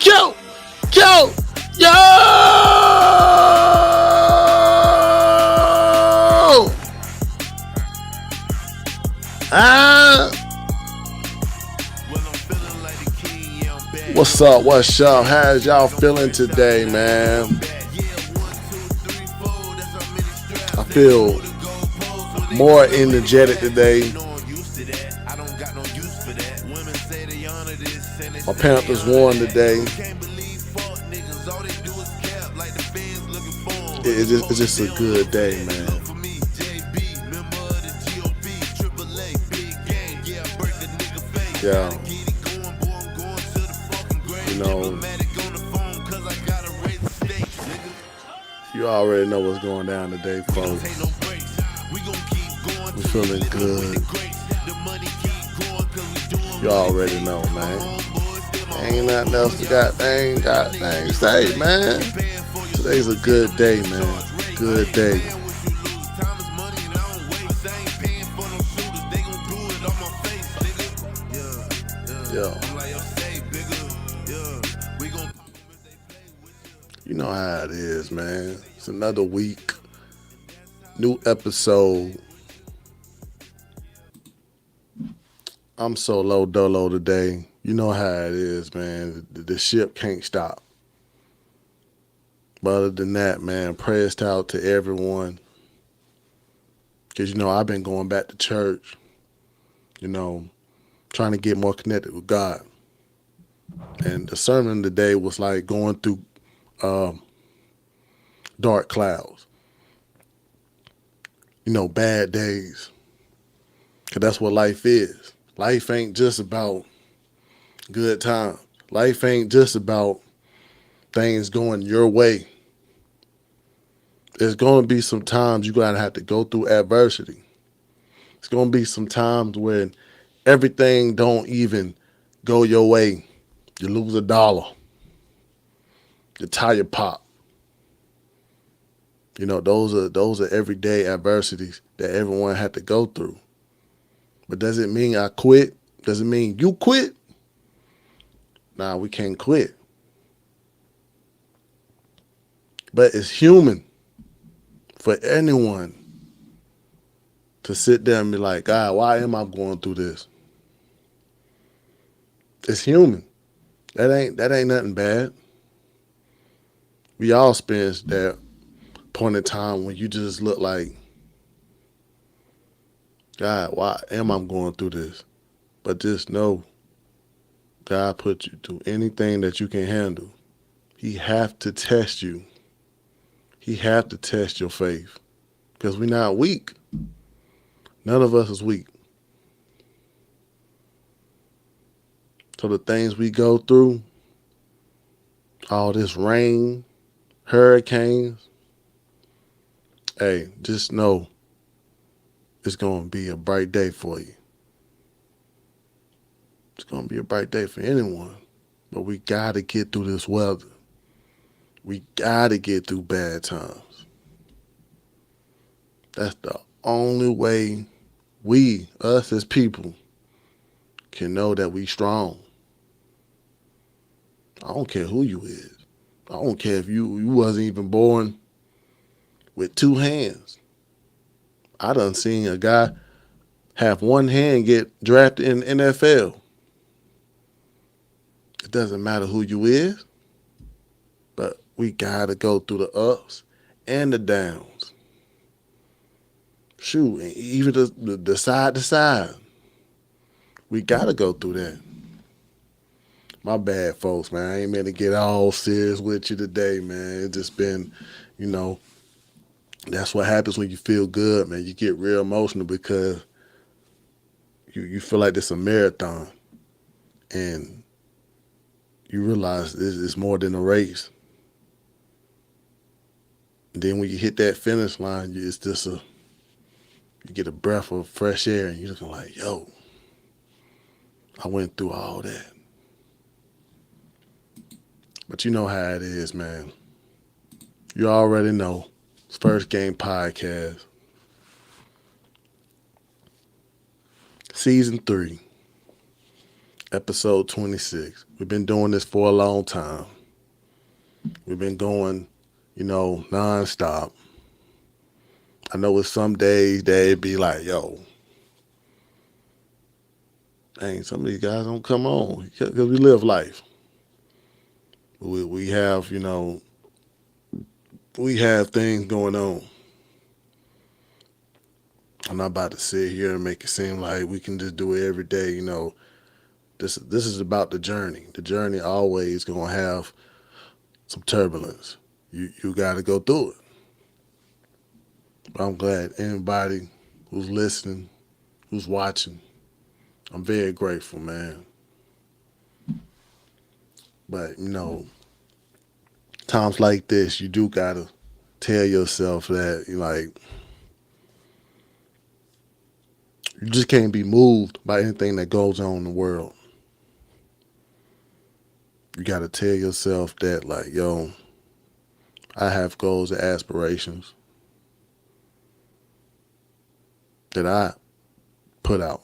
Kill! Yo! What's up? What's up? How's y'all feeling today, man? I feel more energetic today. My Panthers won today. It's just a good day, man. Yeah. You know, you already know what's going down today, folks. We feeling good. You already know, man. Ain't nothing else to got thing say, man. Today's a good day, man. Good day. Yeah. You know how it is, man. It's another week. New episode. I'm solo dolo today. You know how it is, man. The ship can't stop. But other than that, man, prayers out to everyone. Because, you know, I've been going back to church, you know, trying to get more connected with God. And the sermon today was like going through dark clouds. You know, bad days. Because that's what life is. Life ain't just about good times. Life ain't just about things going your way. There's going to be some times you're going to have to go through adversity. It's going to be some times when everything don't even go your way. You lose $1. Your tire pop. You know, those are everyday adversities that everyone had to go through. But does it mean I quit? Does it mean you quit? Nah, we can't quit. But it's human for anyone to sit there and be like, God, why am I going through this? It's human. That ain't nothing bad. We all experience that point in time when you just look like, God, why am I going through this? But just know, God put you through anything that you can handle. He have to test you. He have to test your faith. Because we're not weak. None of us is weak. So the things we go through, all this rain, hurricanes, hey, just know it's going to be a bright day for you. It's going to be a bright day for anyone. But we got to get through this weather. We got to get through bad times. That's the only way we, us as people, can know that we strong. I don't care who you is. I don't care if you wasn't even born with 2 hands. I done seen a guy have 1 hand get drafted in the NFL. It doesn't matter who you is, but we gotta go through the ups and the downs. Shoot, and even the side to side. We gotta go through that. My bad, folks, man. I ain't meant to get all serious with you today, man. It's just been, you know, that's what happens when you feel good, man. You get real emotional because you feel like it's a marathon. And you realize it's more than a race. And then when you hit that finish line, it's just you get a breath of fresh air and you're looking like, yo, I went through all that. But you know how it is, man. You already know. It's First Game Podcast. Season 3. Episode 26. We've been doing this for a long time. We've been going, nonstop. I know with some days they'd be like, yo, dang, some of these guys don't come on because we live life. We have, we have things going on. I'm not about to sit here and make it seem like we can just do it every day. This is about the journey. The journey always gonna have some turbulence. You got to go through it. But I'm glad anybody who's listening, who's watching, I'm very grateful, man. But times like this, you do gotta tell yourself that you just can't be moved by anything that goes on in the world. You gotta tell yourself that yo, I have goals and aspirations that I put out,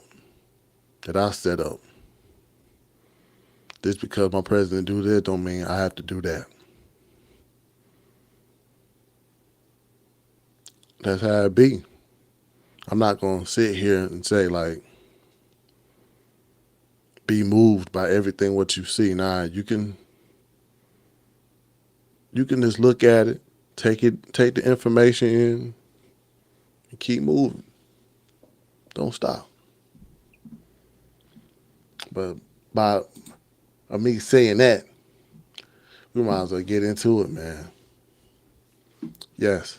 that I set up. Just because my president do this don't mean I have to do that. That's how it be. I'm not gonna sit here and say be moved by everything what you see. Nah, you can just look at it, take the information in, and keep moving. Don't stop. But by me saying that, we might as well get into it, man. Yes.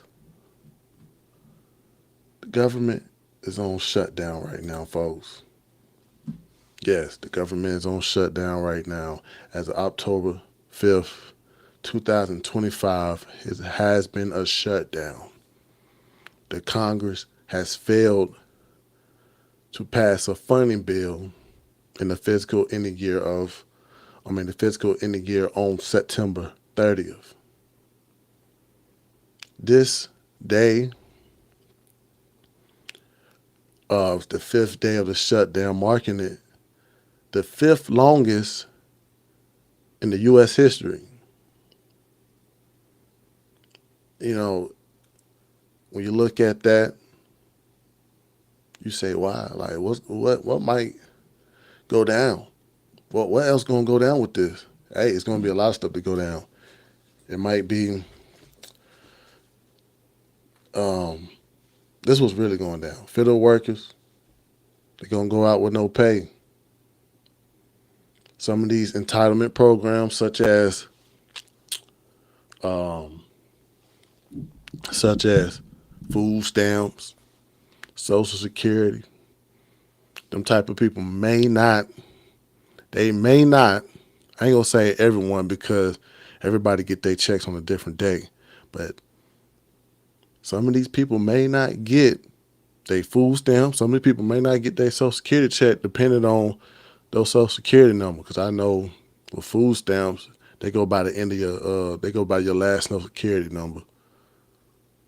The government is on shutdown right now, folks. Yes, the government is on shutdown right now. As of October 5th, 2025, it has been a shutdown. The Congress has failed to pass a funding bill in the fiscal ending year on September 30th. This day of the 5th day of the shutdown, marking it the 5th longest in the U.S. history. When you look at that, you say, "Why? Like, what might go down? What else gonna go down with this?" Hey, it's gonna be a lot of stuff to go down. It might be. This was really going down. Federal workers, they're gonna go out with no pay. Some of these entitlement programs, such as food stamps, Social Security, them type of people may not. I ain't gonna say everyone because everybody get their checks on a different day, but some of these people may not get their food stamps. Some of these people may not get their Social Security check depending on those Social Security numbers. Because I know with food stamps, they go by the end of your last Social Security number.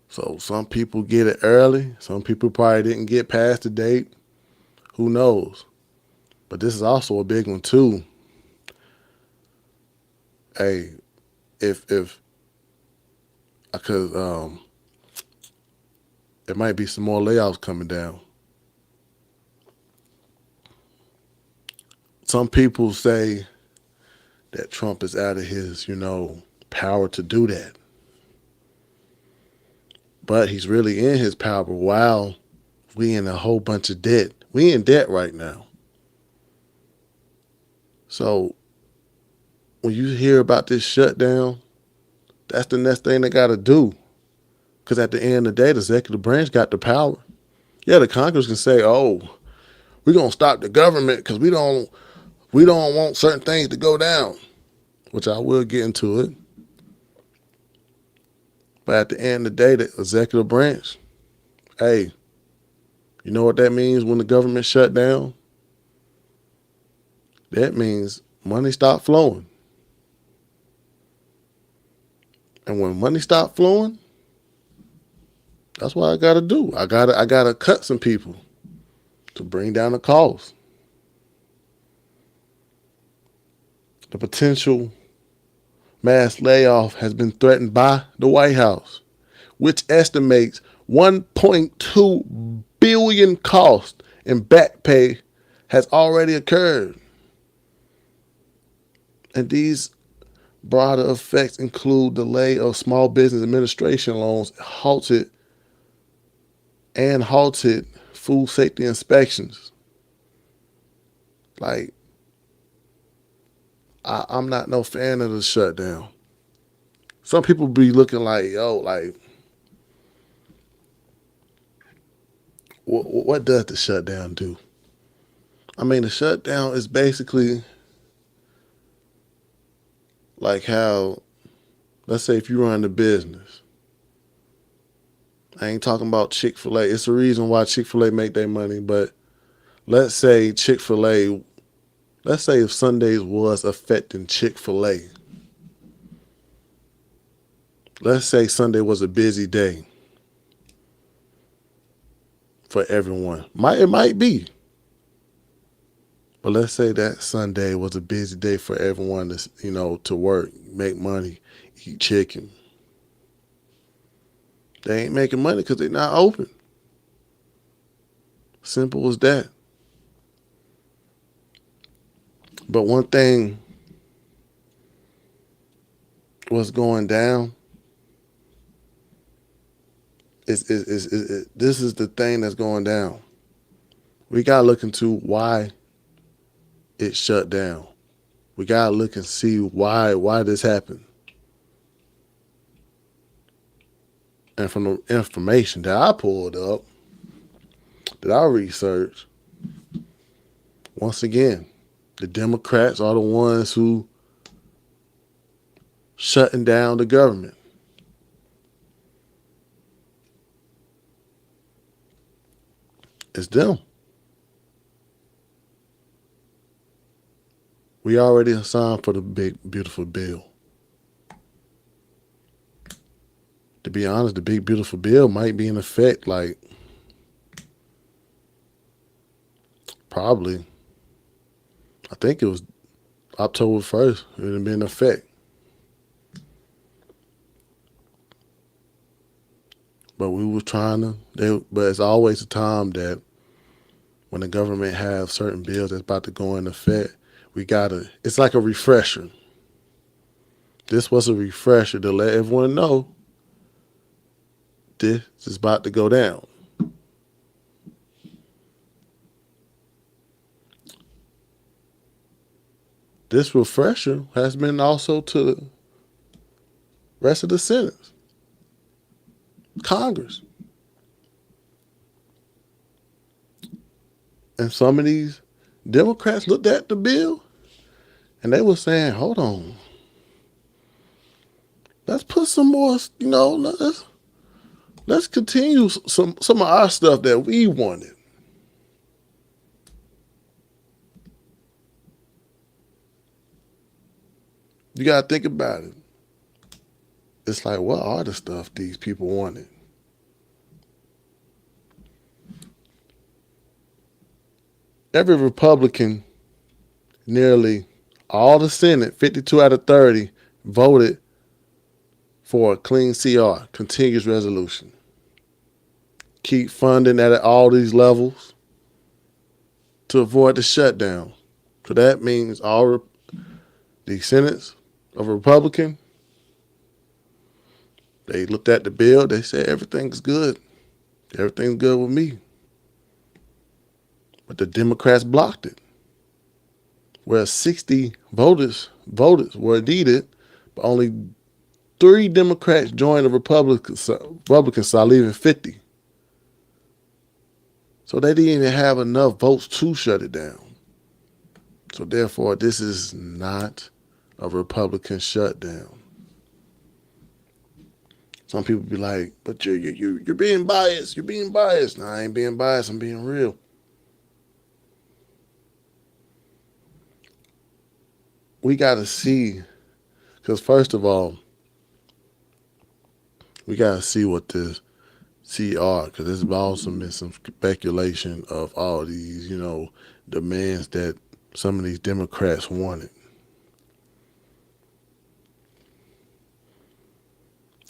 So some people get it early. Some people probably didn't get past the date. Who knows? But this is also a big one too. Hey, because there might be some more layoffs coming down. Some people say that Trump is out of his, power to do that. But he's really in his power while we in a whole bunch of debt. We in debt right now. So when you hear about this shutdown, that's the next thing they got to do. Because at the end of the day, the executive branch got the power. Yeah, the Congress can say, "Oh, we're gonna stop the government because we don't want certain things to go down," which I will get into it. But at the end of the day, the executive branch, hey, you know what that means when the government shut down? That means money stopped flowing. And when money stopped flowing, that's what I gotta do. I gotta cut some people to bring down the cost. The potential mass layoff has been threatened by the White House, which estimates 1.2 billion cost in back pay has already occurred. And these broader effects include delay of small business administration loans, halted food safety inspections. Like, I'm not no fan of the shutdown. Some people be looking like, yo, like, what does the shutdown do? I mean, the shutdown is basically like how, let's say if you run the business. I ain't talking about Chick-fil-A. It's the reason why Chick-fil-A make their money, but let's say Chick-fil-A, let's say if Sundays was affecting Chick-fil-A. Let's say Sunday was a busy day for everyone. It might be. But let's say that Sunday was a busy day for everyone to work, make money, eat chicken. They ain't making money because they're not open. Simple as that. But one thing what's going down is this is the thing that's going down. We got to look into why it shut down. We got to look and see why this happened. And from the information that I pulled up, that I researched, once again, the Democrats are the ones who shutting down the government. It's them. We already signed for the big, beautiful bill. To be honest, the big, beautiful bill might be in effect like probably, I think it was October 1st. It would have been in effect. But we were trying to, but it's always a time that when the government have certain bills that's about to go in effect, it's like a refresher. This was a refresher to let everyone know this is about to go down. This refresher has been also to the rest of the Senate, Congress. And some of these Democrats looked at the bill and they were saying, hold on, let's put some more, let's continue some of our stuff that we wanted. You got to think about it. It's like, what are the stuff these people wanted? Every Republican, nearly all the Senate, 52 out of 30, voted for a clean CR, continuous resolution. Keep funding at all these levels to avoid the shutdown. So that means all the Senates of a Republican, they looked at the bill, they said everything's good. Everything's good with me. But the Democrats blocked it. Where 60 voters were needed, but only 3 Democrats joined the Republican side, leaving 50. So they didn't even have enough votes to shut it down. So therefore, this is not a Republican shutdown. Some people be like, but you're being biased. You're being biased. No, I ain't being biased. I'm being real. We got to see, because first of all, we got to see what this CR, because there's also been some speculation of all these, demands that some of these Democrats wanted.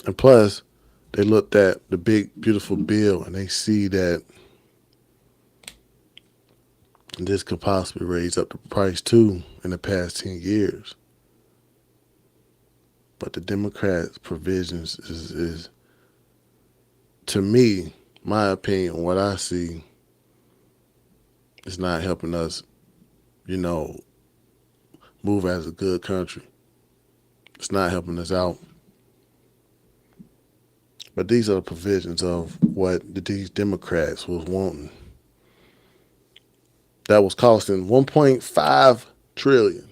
And plus, they looked at the big, beautiful bill and they see that this could possibly raise up the price too in the past 10 years. But the Democrats' provisions is to me, my opinion, what I see, is not helping us, you know, move as a good country. It's not helping us out. But these are the provisions of what these Democrats was wanting. That was costing $1.5 trillion.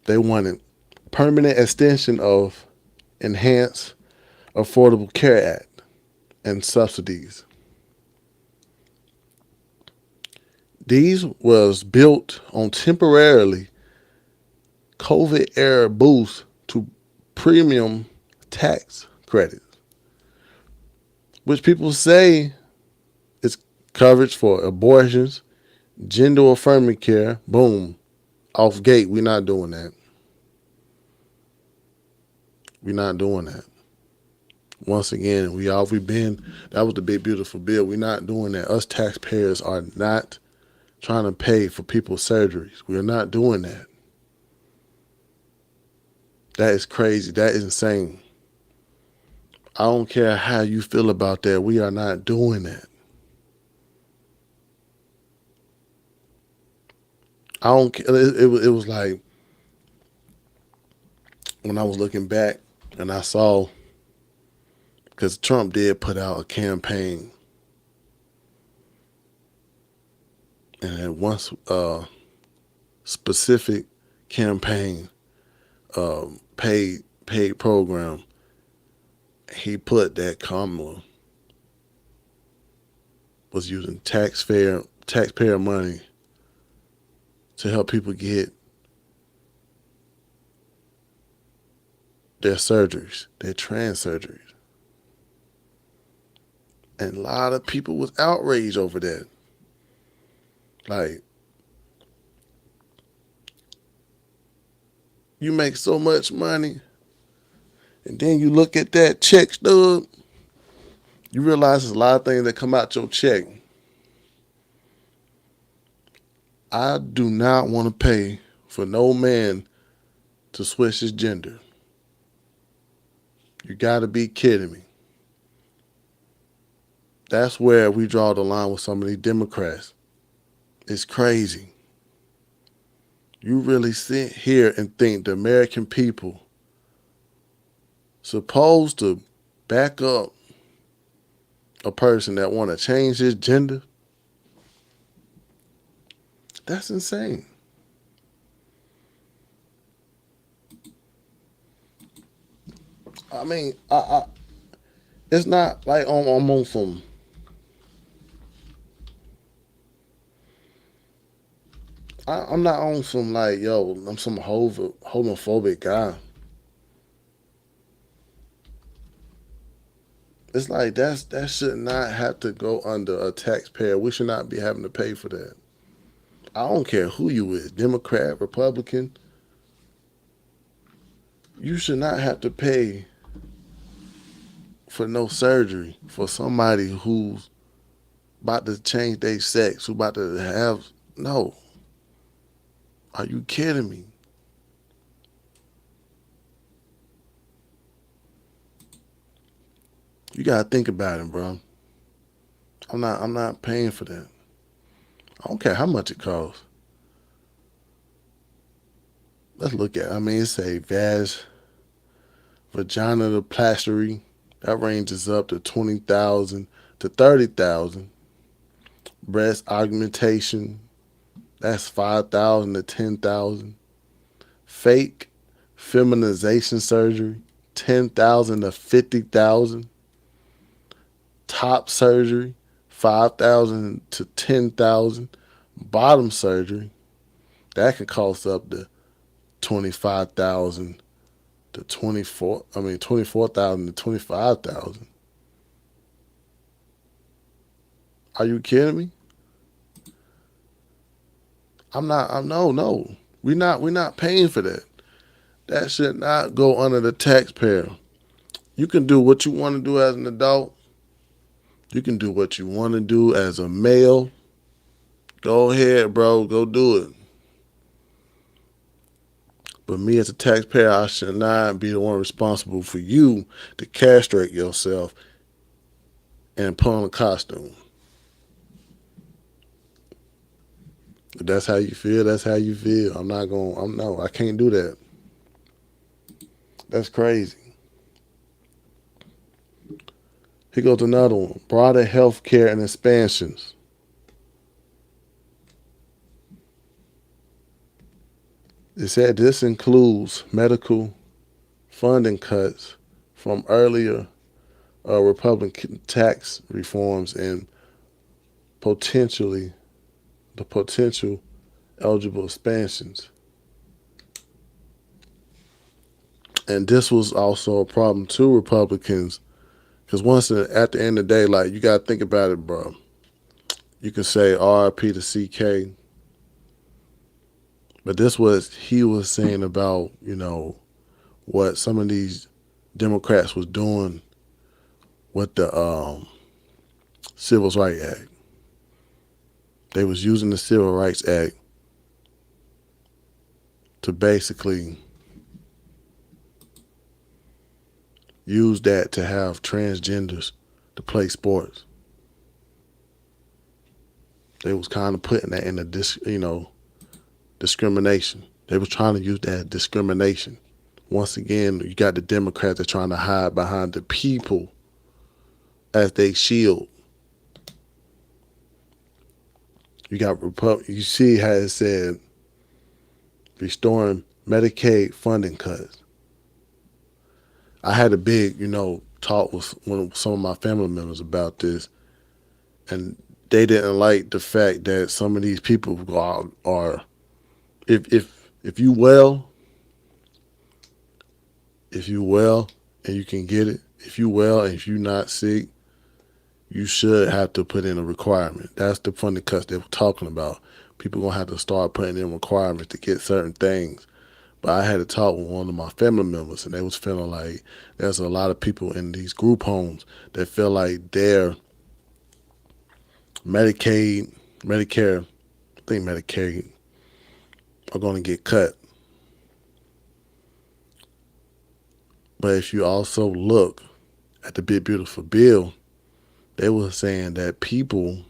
They wanted permanent extension of Enhanced Affordable Care Act and subsidies. These was built on temporarily COVID era boost to premium tax credits, which people say is coverage for abortions, gender affirming care. Boom, off gate. We're not doing that. We're not doing that. Once again, we've been, that was the big beautiful bill. We're not doing that. Us taxpayers are not trying to pay for people's surgeries. We're not doing that. That is crazy. That is insane. I don't care how you feel about that. We are not doing that. I don't care. It was like when I was looking back and I saw, because Trump did put out a campaign, and at one specific campaign paid program, he put that Kamala was using taxpayer money to help people get their surgeries, their trans surgeries. And a lot of people was outraged over that. Like, you make so much money, and then you look at that check stub, you realize there's a lot of things that come out your check. I do not want to pay for no man to switch his gender. You gotta be kidding me. That's where we draw the line with some of these Democrats. It's crazy. You really sit here and think the American people supposed to back up a person that want to change his gender? That's insane. I mean, it's not like I'm on some. I'm not on some like, yo, I'm some homophobic guy. It's like that should not have to go under a taxpayer. We should not be having to pay for that. I don't care who you is, Democrat, Republican. You should not have to pay for no surgery for somebody who's about to change their sex, who about to have, no. Are you kidding me? You gotta think about it, bro. I'm not paying for that. I don't care how much it costs. Let's look at it. I mean, it's a vaginoplasty. That ranges up to 20,000 to 30,000. Breast augmentation, that's 5,000 to 10,000. Fake feminization surgery, 10,000 to 50,000. Top surgery, 5,000 to 10,000. Bottom surgery, that can cost up to 25,000 to 24,000 to 25,000. Are you kidding me? No. We're not paying for that. That should not go under the taxpayer. You can do what you want to do as an adult. You can do what you want to do as a male. Go ahead, bro. Go do it. But me as a taxpayer, I should not be the one responsible for you to castrate yourself and put on a costume. If that's how you feel, that's how you feel. I can't do that. That's crazy. Here goes another one. Broader health care and expansions. It said this includes medical funding cuts from earlier Republican tax reforms and potential eligible expansions. And this was also a problem to Republicans because at the end of the day, like, you got to think about it, bro. You can say RIP to CK, but this was he was saying about, what some of these Democrats was doing with the Civil Rights Act. They was using the Civil Rights Act to basically use that to have transgenders to play sports. They was kind of putting that in discrimination. They was trying to use that discrimination. Once again, you got the Democrats that are trying to hide behind the people as they shield. You see how it said restoring Medicaid funding cuts. I had a big, talk with some of my family members about this, and they didn't like the fact that some of these people are if you well and you can get it, if you well and if you're not sick, you should have to put in a requirement. That's the funding cuts they were talking about. People gonna have to start putting in requirements to get certain things. But I had a talk with one of my family members, and they was feeling like there's a lot of people in these group homes that feel like their Medicare, I think Medicaid, are going to get cut. But if you also look at the Big Beautiful Bill, they were saying that people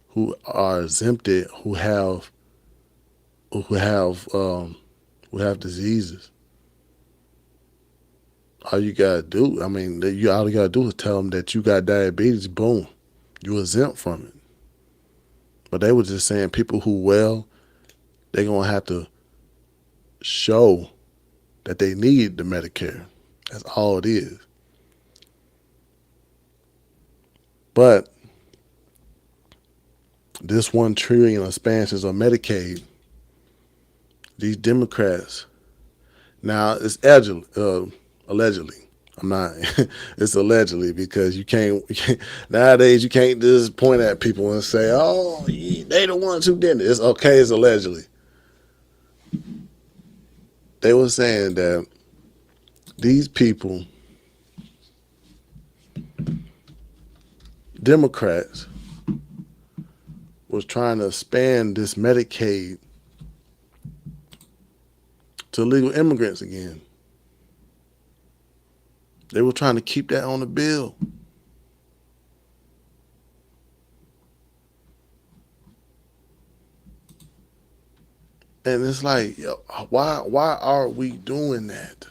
who are exempted, who have diseases, all you gotta do, all you gotta do is tell them that you got diabetes. Boom, you exempt from it. But they were just saying people who they're gonna have to show that they need the Medicare. That's all it is. But this $1 trillion expansions of Medicaid, these Democrats, now it's allegedly. I'm not. It's allegedly because you can't nowadays. You can't just point at people and say, "Oh, they the ones who did it." It's okay. It's allegedly. They were saying that these people, Democrats, was trying to expand this Medicaid to legal immigrants again. They were trying to keep that on the bill. And it's like, why are we doing that?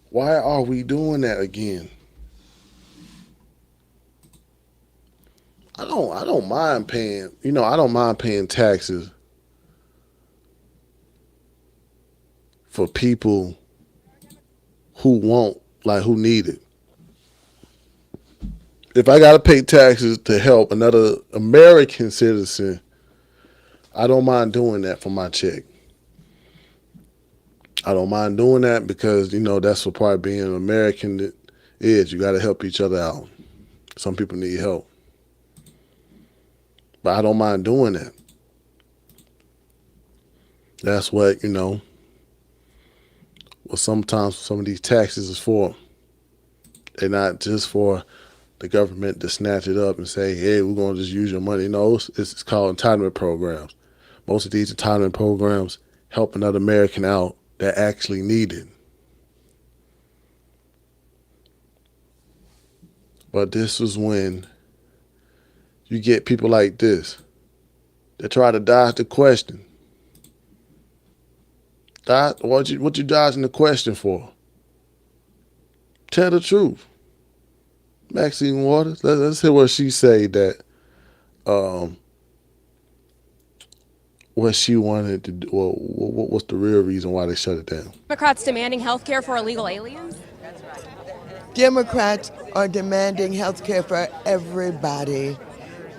Why are we doing that again? I don't mind paying, I don't mind paying taxes for people who need it. If I gotta pay taxes to help another American citizen, I don't mind doing that for my check. I don't mind doing that because, that's what part of being an American is. You gotta help each other out. Some people need help. But I don't mind doing that. That's what, what sometimes some of these taxes is for. They're not just for the government to snatch it up and say, hey, we're going to just use your money. No, it's called entitlement programs. Most of these entitlement programs help another American out that actually need it. But this is when you get people like this that try to dodge the question. What you dodging the question for? Tell the truth. Maxine Waters, let's hear what she say that what she wanted to do. Well, what's the real reason why they shut it down? Democrats demanding health care for illegal aliens? Democrats are demanding health care for everybody.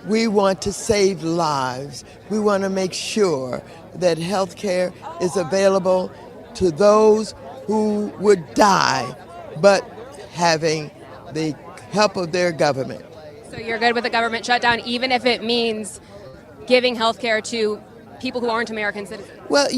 We want to save lives. We want to make sure that health care is available to those who would die, but having the help of their government. So you're good with the government shutdown, even if it means giving health care to people who aren't American citizens? Well,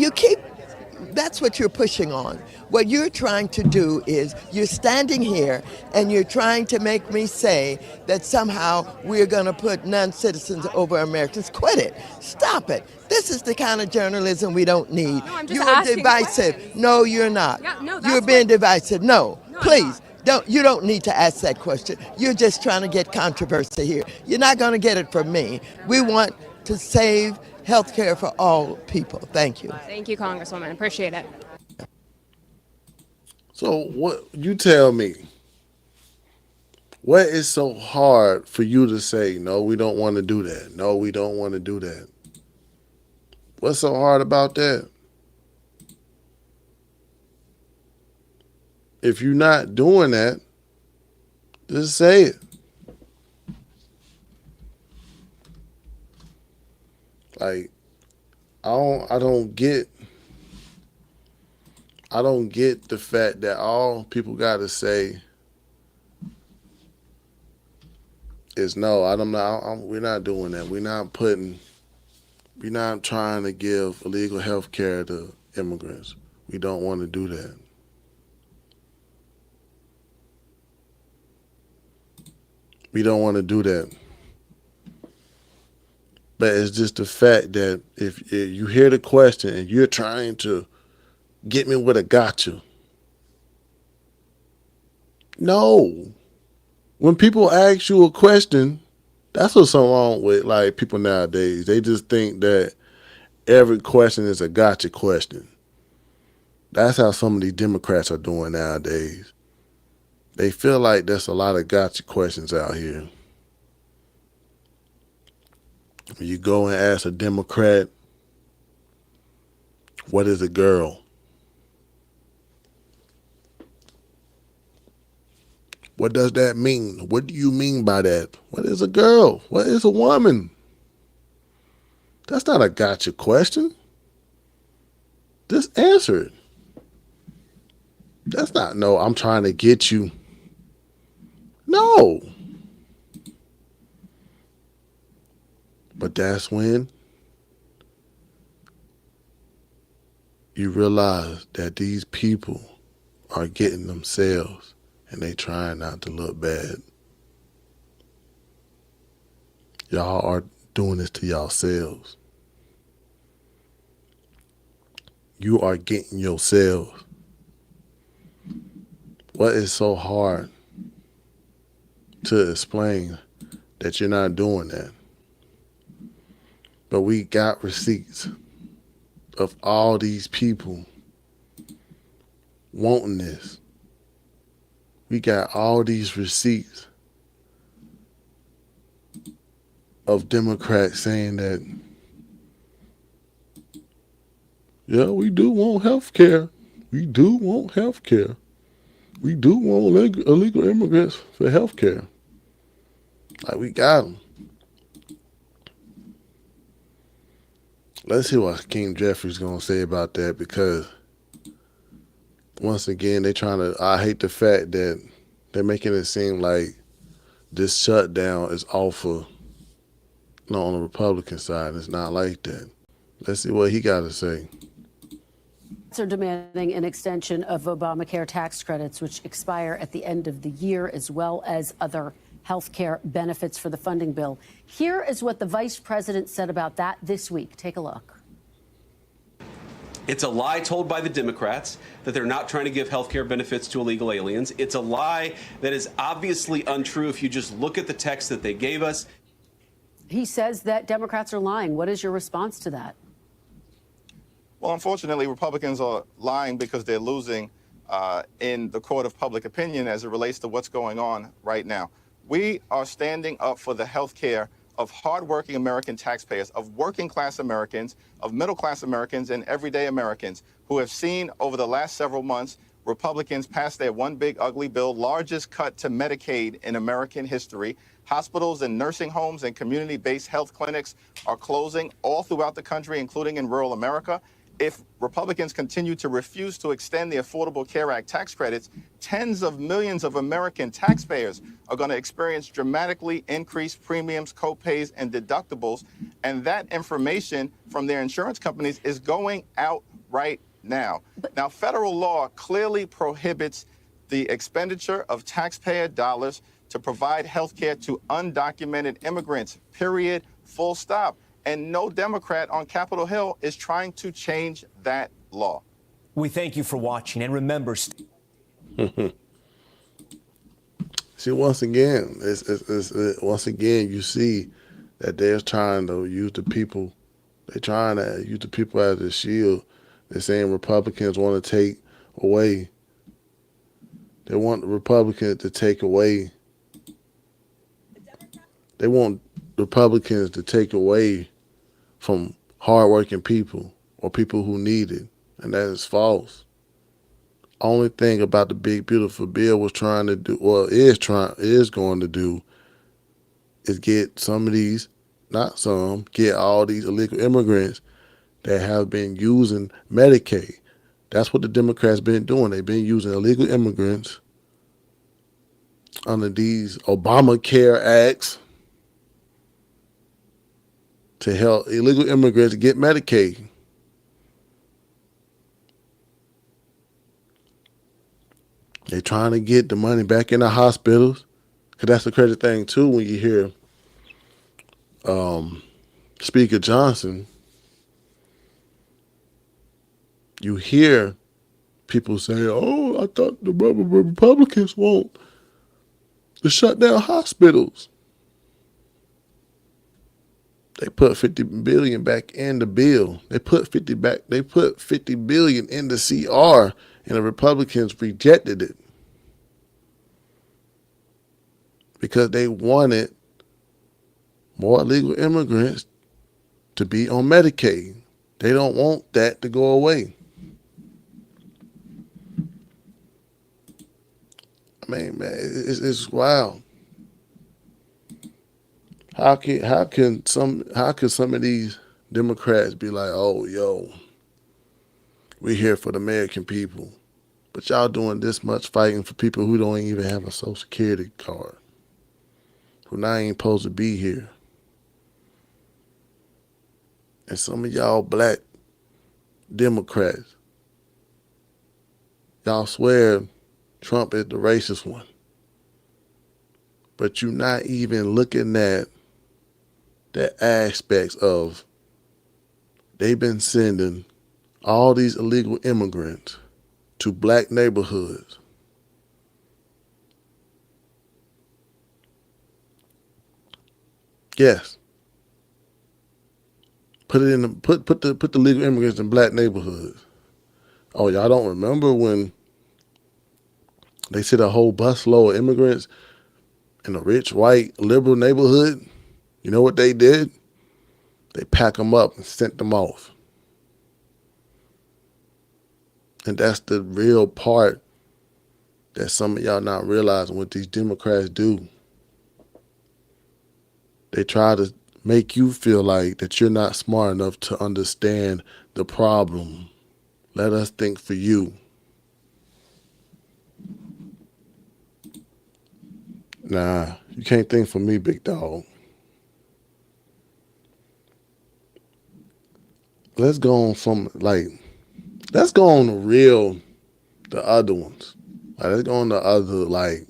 that's what you're pushing on. What you're trying to do is you're standing here and you're trying to make me say that somehow we're going to put non-citizens over Americans. Quit it. Stop it. This is the kind of journalism we don't need. No, I'm just You're divisive. No, you're not. Yeah, no, you're being divisive. No, please. You don't need to ask that question. You're just trying to get controversy here. You're not going to get it from me. We want to save health care for all people. Thank you. Thank you, Congresswoman. Appreciate it. So what you tell me, what is so hard for you to say, no, we don't want to do that. No, we don't want to do that. What's so hard about that? If you're not doing that, just say it. Like, I don't get the fact that all people got to say is no. We're not doing that. We're not trying to give illegal health care to immigrants. We don't want to do that. We don't want to do that. But it's just the fact that if you hear the question and you're trying to get me with a gotcha. No. When people ask you a question, that's what's so wrong with like people nowadays. They just think that every question is a gotcha question. That's how some of these Democrats are doing nowadays. They feel like there's a lot of gotcha questions out here. When you go and ask a Democrat, what is a girl? What does that mean? What do you mean by that? What is a girl? What is a woman? That's not a gotcha question. Just answer it. That's not, no, I'm trying to get you. No. But that's when you realize that these people are getting themselves and they trying not to look bad. Y'all are doing this to yourselves. You are getting yourselves. What is so hard to explain that you're not doing that? But we got receipts of all these people wanting this. We got all these receipts of Democrats saying that, yeah, we do want health care. We do want health care. We do want illegal immigrants for health care. Like, we got them. Let's see what King Jeffrey's going to say about that, because once again, I hate the fact that they're making it seem like this shutdown is off of, on the Republican side. It's not like that. Let's see what he got to say. are demanding an extension of Obamacare tax credits, which expire at the end of the year, as well as other health care benefits for the funding bill. Here is what the vice president said about that this week. Take a look. It's a lie told by the Democrats that they're not trying to give health care benefits to illegal aliens. It's a lie that is obviously untrue if you just look at the text that they gave us. He says that Democrats are lying. What is your response to that? Well, unfortunately, Republicans are lying because they're losing in the court of public opinion as it relates to what's going on right now. We are standing up for the health care of hardworking American taxpayers, of working class Americans, of middle class Americans, and everyday Americans who have seen over the last several months Republicans pass their one big ugly bill, largest cut to Medicaid in American history. Hospitals and nursing homes and community-based health clinics are closing all throughout the country, including in rural America. If Republicans continue to refuse to extend the Affordable Care Act tax credits, tens of millions of American taxpayers are going to experience dramatically increased premiums, copays, and deductibles. And that information from their insurance companies is going out right now. Now, federal law clearly prohibits the expenditure of taxpayer dollars to provide health care to undocumented immigrants, period, full stop. And no Democrat on Capitol Hill is trying to change that law. We thank you for watching, and remember. See, once again, once again, you see that they're trying to use the people. They're trying to use the people as a shield. They're saying Republicans want to take away. They want the Republicans to take away. They want Republicans to take away from hardworking people or people who need it, and that is false. Only thing about the big beautiful bill was trying to do, or is going to do, is get some of these, not some, get all these illegal immigrants that have been using Medicaid. That's what the Democrats been doing. They've been using illegal immigrants under these Obamacare acts to help illegal immigrants get Medicaid. They're trying to get the money back in the hospitals. Because that's the crazy thing, too, when you hear Speaker Johnson, you hear people say, oh, I thought the Republicans want to shut down hospitals. They put $50 billion back in the bill. They put $50 billion in the CR, and the Republicans rejected it because they wanted more illegal immigrants to be on Medicaid. They don't want that to go away. I mean, man, it's wild. How can some of these Democrats be like, oh, yo, we're here for the American people, but y'all doing this much fighting for people who don't even have a Social Security card, who now ain't supposed to be here. And some of y'all black Democrats, y'all swear Trump is the racist one, but you're not even looking at the aspects of they've been sending all these illegal immigrants to black neighborhoods. Yes. Put the legal immigrants in black neighborhoods. Oh, y'all don't remember when they sent a whole busload of immigrants in a rich, white, liberal neighborhood? You know what they did? They packed them up and sent them off. And that's the real part that some of y'all not realizing what these Democrats do. They try to make you feel like that you're not smart enough to understand the problem. Let us think for you. Nah, you can't think for me, big dog. Let's go on from, like, let's go on the other ones. Like, let's go on the other, like,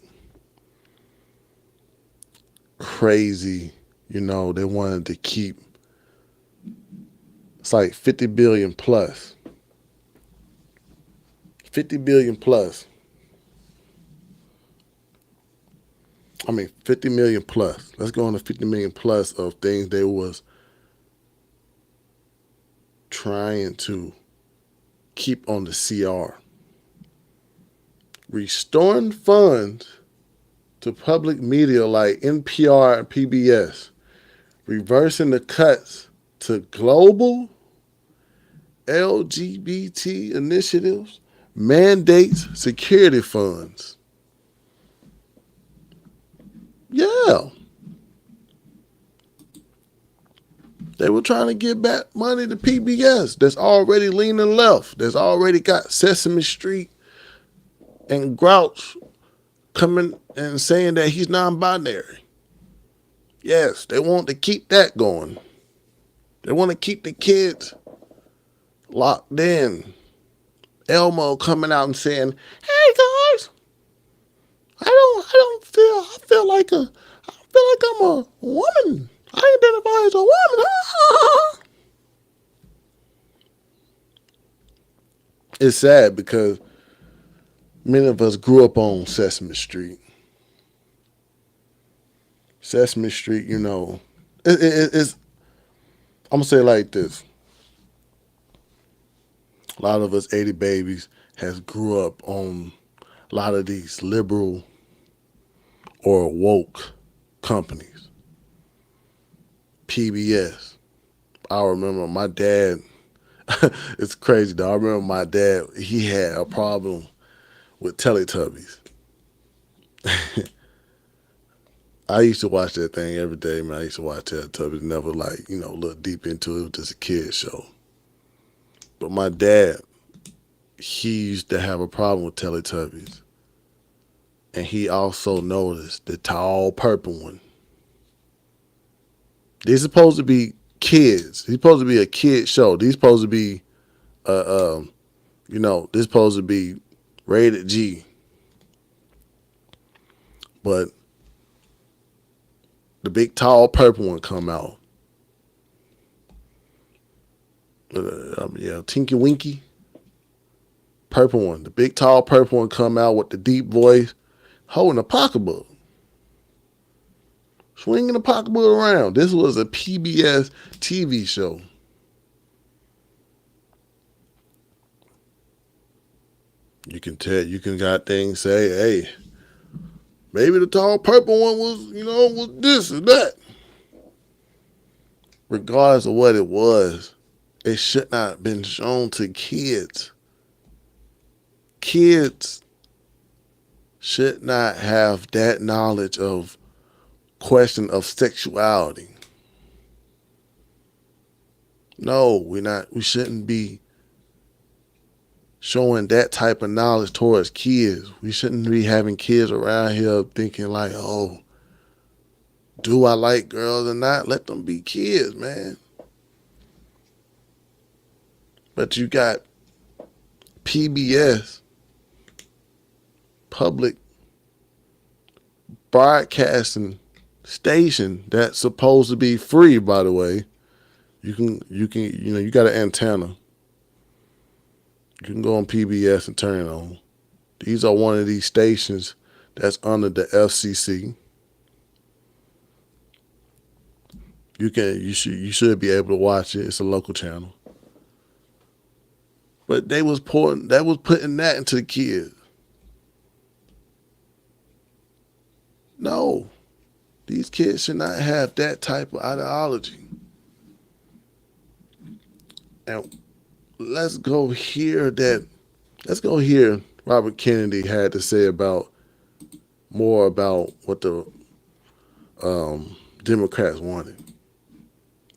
crazy, they wanted to keep, it's like 50 billion plus. 50 billion plus. 50 million plus. Let's go on to 50 million plus of things they was trying to keep on the CR. Restoring funds to public media like NPR and PBS. Reversing the cuts to global LGBT initiatives. Mandates security funds. Yeah. They were trying to give back money to PBS that's already leaning left, that's already got Sesame Street and Grouch coming and saying that he's non-binary. Yes, they want to keep that going. They want to keep the kids locked in. Elmo coming out and saying, "Hey guys, I feel like I'm a woman. I identify as a woman." It's sad because many of us grew up on Sesame Street. Sesame Street, it's, I'm going to say it like this. A lot of us 80 babies has grew up on a lot of these liberal or woke companies. PBS. I remember my dad, it's crazy though. I remember my dad, he had a problem with Teletubbies. I used to watch that thing every day, man. I used to watch Teletubbies, never look deep into it. It was just a kid show. But my dad, he used to have a problem with Teletubbies. And he also noticed the tall purple one. These are supposed to be kids. These supposed to be a kid show. These supposed to be, this supposed to be rated G. But the big tall purple one come out. Tinky Winky. Purple one. The big tall purple one come out with the deep voice, holding a pocketbook. Swinging the pocketbook around. This was a PBS TV show. You can got things say, hey, maybe the tall purple one was this or that. Regardless of what it was, it should not have been shown to kids. Kids should not have that knowledge of question of sexuality. No, we shouldn't be showing that type of knowledge towards kids. We shouldn't be having kids around here thinking like, oh, do I like girls or not? Let them be kids, man. But you got PBS, public broadcasting station that's supposed to be free, by the way. You got an antenna. You can go on PBS and turn it on. These are one of these stations that's under the FCC. You should be able to watch it. It's a local channel. But they was putting that into the kids. No. These kids should not have that type of ideology. And let's go hear Robert Kennedy had to say more about what the Democrats wanted.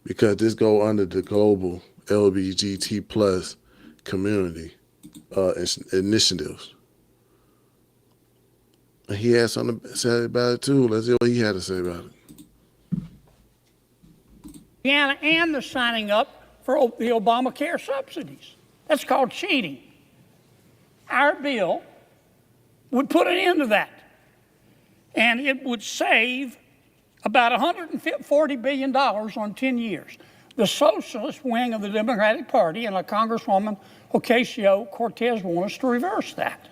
Because this go under the global LGBT plus community initiatives. And he had something to say about it too. Let's hear what he had to say about it. And they're signing up for the Obamacare subsidies. That's called cheating. Our bill would put an end to that. And it would save about $140 billion on 10 years. The socialist wing of the Democratic Party and Congresswoman Ocasio-Cortez want us to reverse that.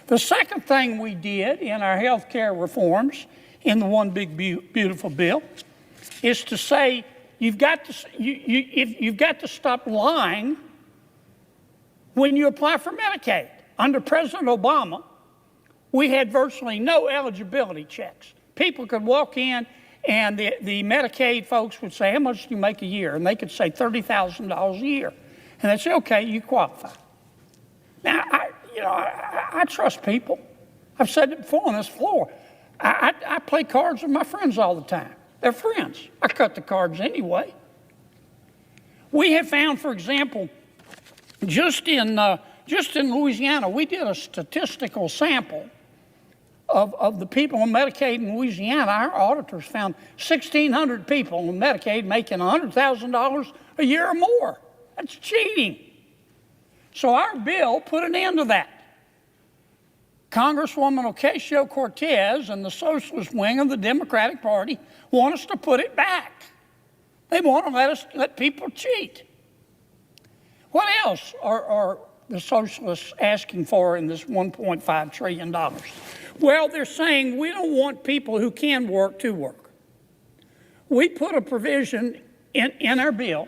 The second thing we did in our health care reforms in the One Big Beautiful Bill is to say you've got to stop lying when you apply for Medicaid. Under President Obama, we had virtually no eligibility checks. People could walk in and the Medicaid folks would say, how much do you make a year? And they could say $30,000 a year. And they'd say, okay, you qualify. Now, I trust people. I've said it before on this floor. I play cards with my friends all the time. They're friends. I cut the cards anyway. We have found, for example, just in Louisiana, we did a statistical sample of the people on Medicaid in Louisiana. Our auditors found 1,600 people on Medicaid making $100,000 a year or more. That's cheating. So our bill put an end to that. Congresswoman Ocasio-Cortez and the socialist wing of the Democratic Party want us to put it back. They want to let people cheat. What else are the socialists asking for in this $1.5 trillion? Well, they're saying we don't want people who can work to work. We put a provision in our bill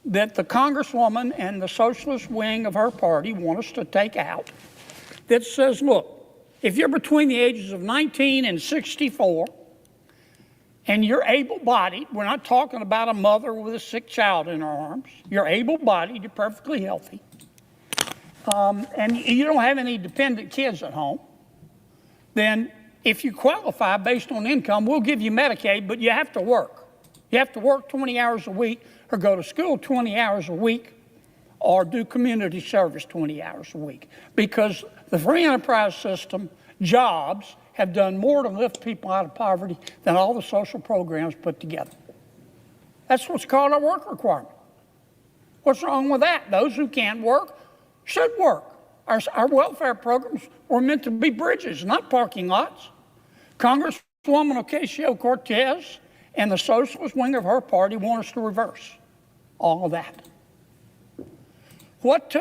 that the Congresswoman and the socialist wing of her party want us to take out that says, look, if you're between the ages of 19 and 64 and you're able-bodied, we're not talking about a mother with a sick child in her arms, you're able-bodied, you're perfectly healthy, and you don't have any dependent kids at home, then if you qualify based on income, we'll give you Medicaid, but you have to work. You have to work 20 hours a week or go to school 20 hours a week or do community service 20 hours a week. Because the free enterprise system, jobs, have done more to lift people out of poverty than all the social programs put together. That's what's called a work requirement. What's wrong with that? Those who can't work should work. Our welfare programs were meant to be bridges, not parking lots. Congresswoman Ocasio-Cortez and the socialist wing of her party want us to reverse all of that. What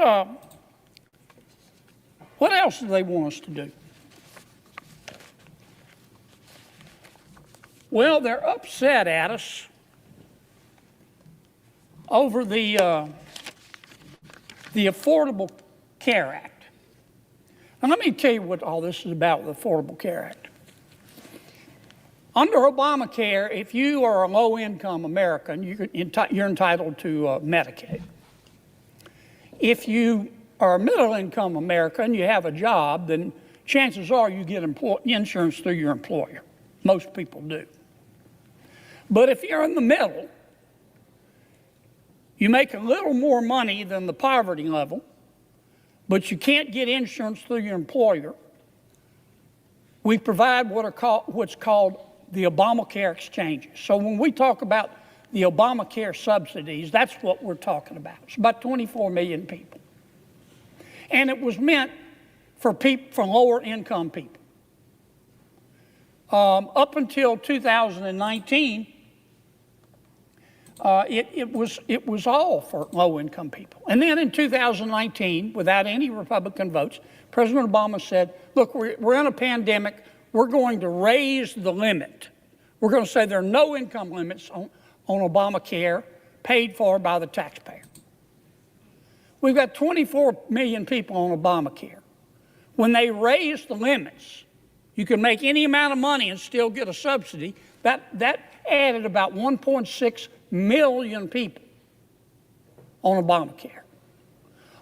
else do they want us to do? Well, they're upset at us over the Affordable Care Act. And let me tell you what all this is about with the Affordable Care Act. Under Obamacare, if you are a low-income American, you're entitled to Medicaid. If you are a middle-income American, you have a job, then chances are you get insurance through your employer. Most people do. But if you're in the middle, you make a little more money than the poverty level, but you can't get insurance through your employer, we provide what's called the Obamacare exchanges. So when we talk about the Obamacare subsidies, that's what we're talking about. It's about 24 million people. And it was meant for lower income people. Up until 2019, it was all for low income people. And then in 2019, without any Republican votes, President Obama said, look, we're in a pandemic. We're going to raise the limit. We're going to say there are no income limits on Obamacare paid for by the taxpayer. We've got 24 million people on Obamacare. When they raised the limits, you can make any amount of money and still get a subsidy. That added about 1.6 million people on Obamacare.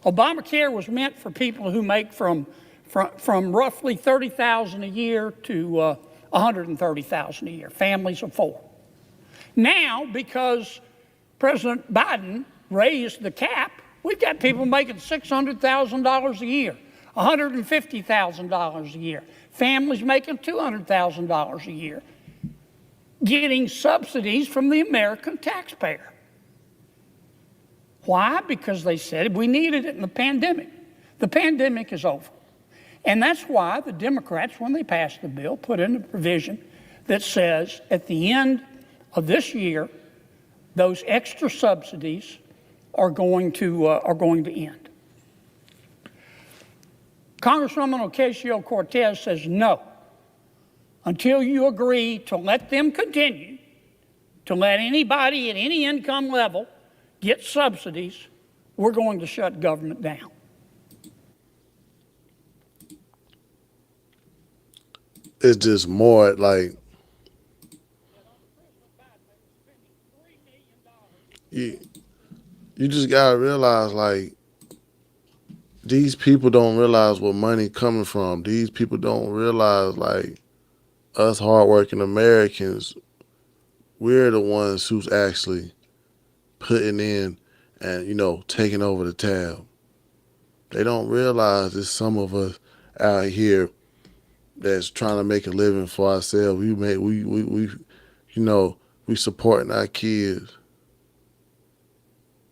Obamacare was meant for people who make from roughly $30,000 a year to $130,000 a year, families of four. Now, because President Biden raised the cap, we've got people making $600,000 a year, $150,000 a year, families making $200,000 a year, getting subsidies from the American taxpayer. Why? Because they said we needed it in the pandemic. The pandemic is over. And that's why the Democrats, when they passed the bill, put in a provision that says at the end of this year, those extra subsidies are going to end. Congresswoman Ocasio-Cortez says no. Until you agree to let them continue, to let anybody at any income level get subsidies, we're going to shut government down. It's just more like you just gotta realize, like, these people don't realize where money coming from. These people don't realize, like, us hardworking Americans, we're the ones who's actually putting in and, you know, taking over the tab. They don't realize there's some of us out here that's trying to make a living for ourselves. We supporting our kids,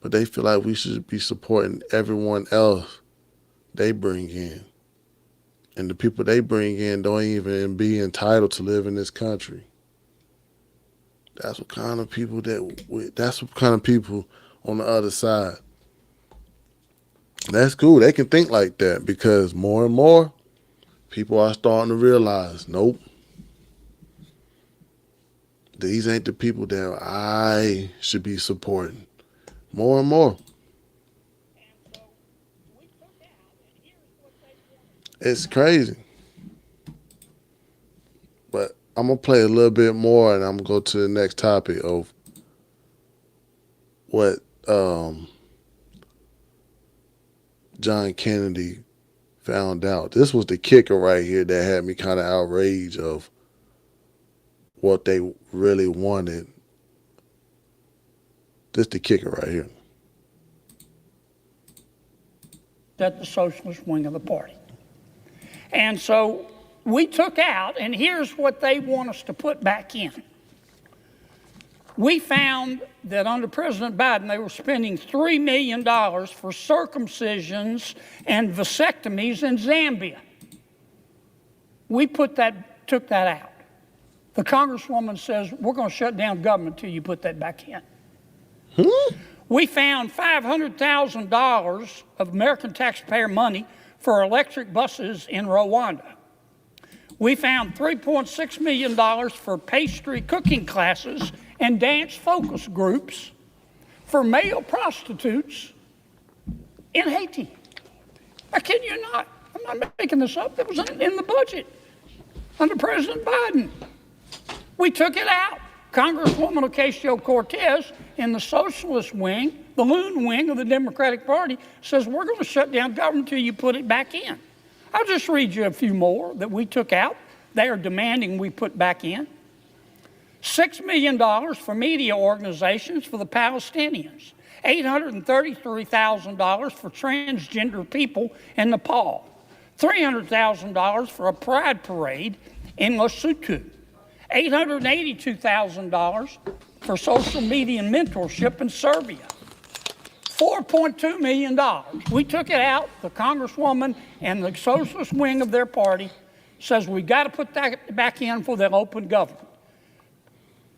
but they feel like we should be supporting everyone else they bring in, and the people they bring in don't even be entitled to live in this country. That's what kind of people that's what kind of people on the other side. That's cool. They can think like that because more and more people are starting to realize, nope, these ain't the people that I should be supporting. More and more. It's crazy. But I'm going to play a little bit more and I'm going to go to the next topic of what John Kennedy found out. This was the kicker right here that had me kind of outraged of what they really wanted. This the kicker right here. At the socialist wing of the party. And so we took out, and here's what they want us to put back in. We found that under President Biden, they were spending $3 million for circumcisions and vasectomies in Zambia. We took that out. The Congresswoman says, we're going to shut down government till you put that back in. We found $500,000 of American taxpayer money for electric buses in Rwanda. We found $3.6 million for pastry cooking classes and dance focus groups for male prostitutes in Haiti. I kid you not. I'm not making this up. It was in the budget under President Biden. We took it out. Congresswoman Ocasio-Cortez in the socialist wing, the loon wing of the Democratic Party, says we're going to shut down government until you put it back in. I'll just read you a few more that we took out. They are demanding we put back in. $6 million for media organizations for the Palestinians. $833,000 for transgender people in Nepal. $300,000 for a pride parade in Lesotho. $882,000 for social media mentorship in Serbia. $4.2 million. We took it out. The Congresswoman and the socialist wing of their party says we got to put that back in for the open government.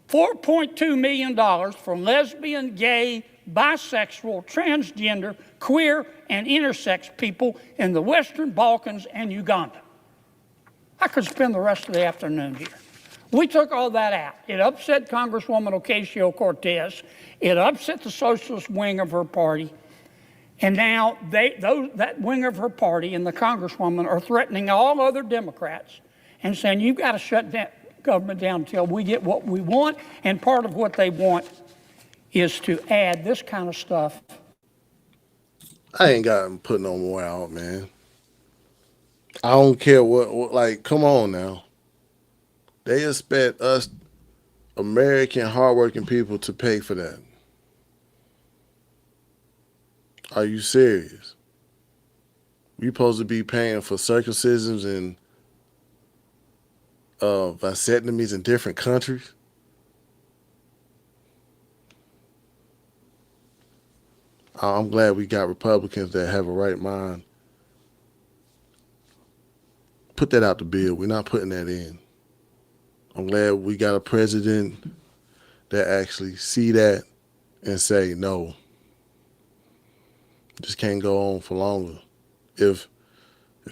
$4.2 million for lesbian, gay, bisexual, transgender, queer, and intersex people in the Western Balkans and Uganda. I could spend the rest of the afternoon here. We took all that out. It upset Congresswoman Ocasio-Cortez. It upset the socialist wing of her party. And now that wing of her party and the Congresswoman are threatening all other Democrats and saying, you've got to shut that government down until we get what we want. And part of what they want is to add this kind of stuff. I ain't got to put no more out, man. I don't care what like, come on now. They expect us, American hardworking people, to pay for that. Are you serious? We supposed to be paying for circumcisions and vasectomies in different countries? I'm glad we got Republicans that have a right mind. Put that out the bill. We're not putting that in. I'm glad we got a president that actually see that and say, no, just can't go on for longer. If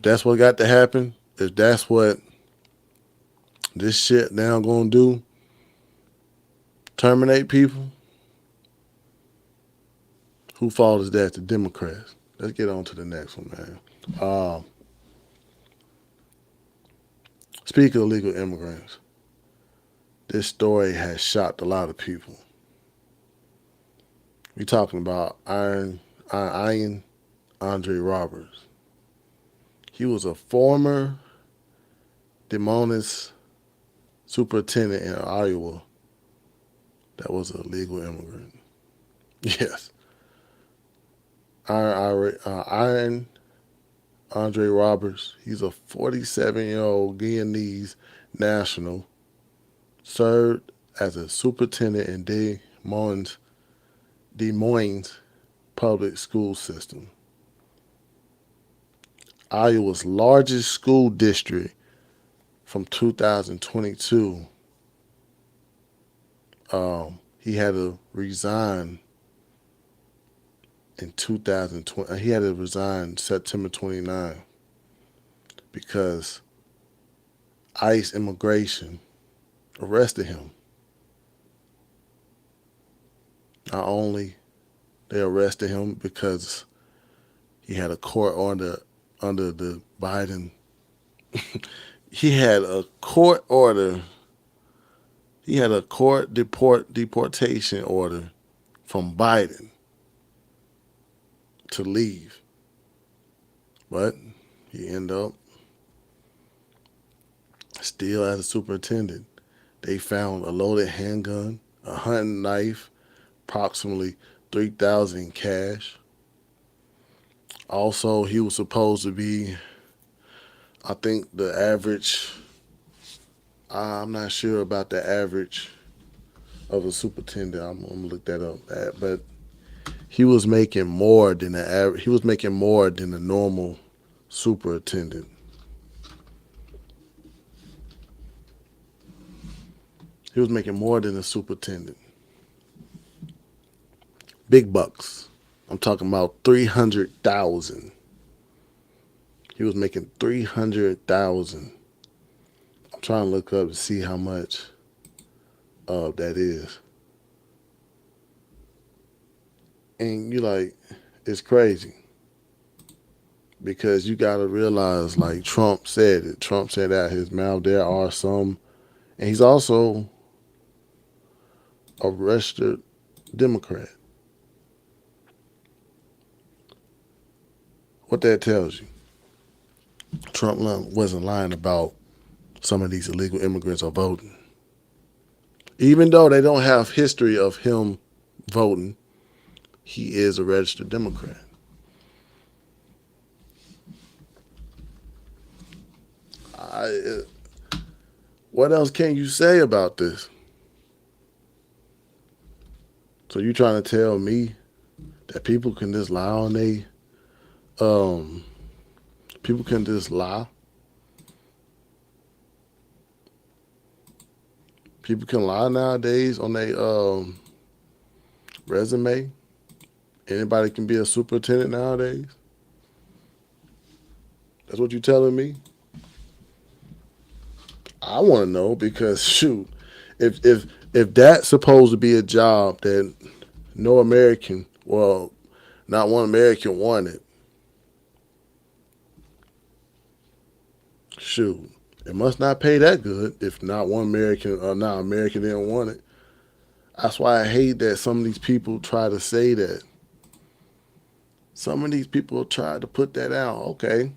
that's what got to happen, if that's what this shit now gonna do, terminate people, who fault is that? The Democrats. Let's get on to the next one, man. Speaking of illegal immigrants, this story has shocked a lot of people. We're talking about Ian Andre Roberts. He was a former Des Moines superintendent in Iowa that was a legal immigrant. Yes. Ian Andre Roberts, he's a 47-year-old Guyanese national, served as a superintendent in Des Moines public school system, Iowa's largest school district from 2022. He had to resign in 2020. He had to resign September 29 because ICE immigration arrested him. Not only they arrested him because he had a court order under the Biden. He had a court order. He had a court deportation order from Biden to leave. But he ended up still as a superintendent. They found a loaded handgun, a hunting knife, approximately $3,000 in cash. Also, he was supposed to be, I think the average, I'm not sure about the average of a superintendent. I'm gonna look that up. But he was making more than the average. He was making more than the normal superintendent. He was making more than a superintendent. Big bucks. I'm talking about $300,000. He was making $300,000. I'm trying to look up to see how much that is. And you like, it's crazy. Because you gotta realize, like Trump said it. Trump said out his mouth, there are some, and he's also a registered Democrat. What that tells you, Trump wasn't lying about some of these illegal immigrants are voting. Even though they don't have history of him voting, he is a registered Democrat. What else can you say about this? So you trying to tell me that people can just lie on people can just lie? People can lie nowadays on their resume. Anybody can be a superintendent nowadays. That's what you telling me? I want to know because shoot, if that's supposed to be a job that no American, well, not one American wanted, shoot, it must not pay that good if not one American or not American didn't want it. That's why I hate that some of these people try to say that. Some of these people try to put that out. Okay.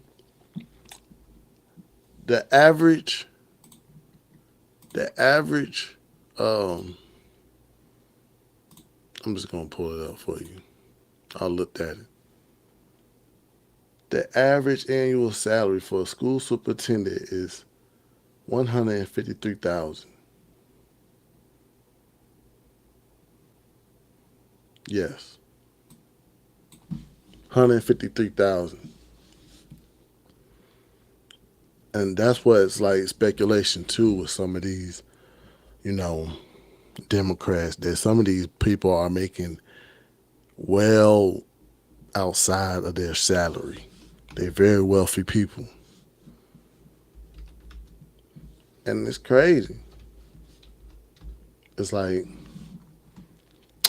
The average, I'm just going to pull it up for you. I'll look at it. The average annual salary for a school superintendent is $153,000. Yes. 153,000. And that's what it's like speculation too with some of these, you know, Democrats, that some of these people are making well outside of their salary. They're very wealthy people. And it's crazy. It's like,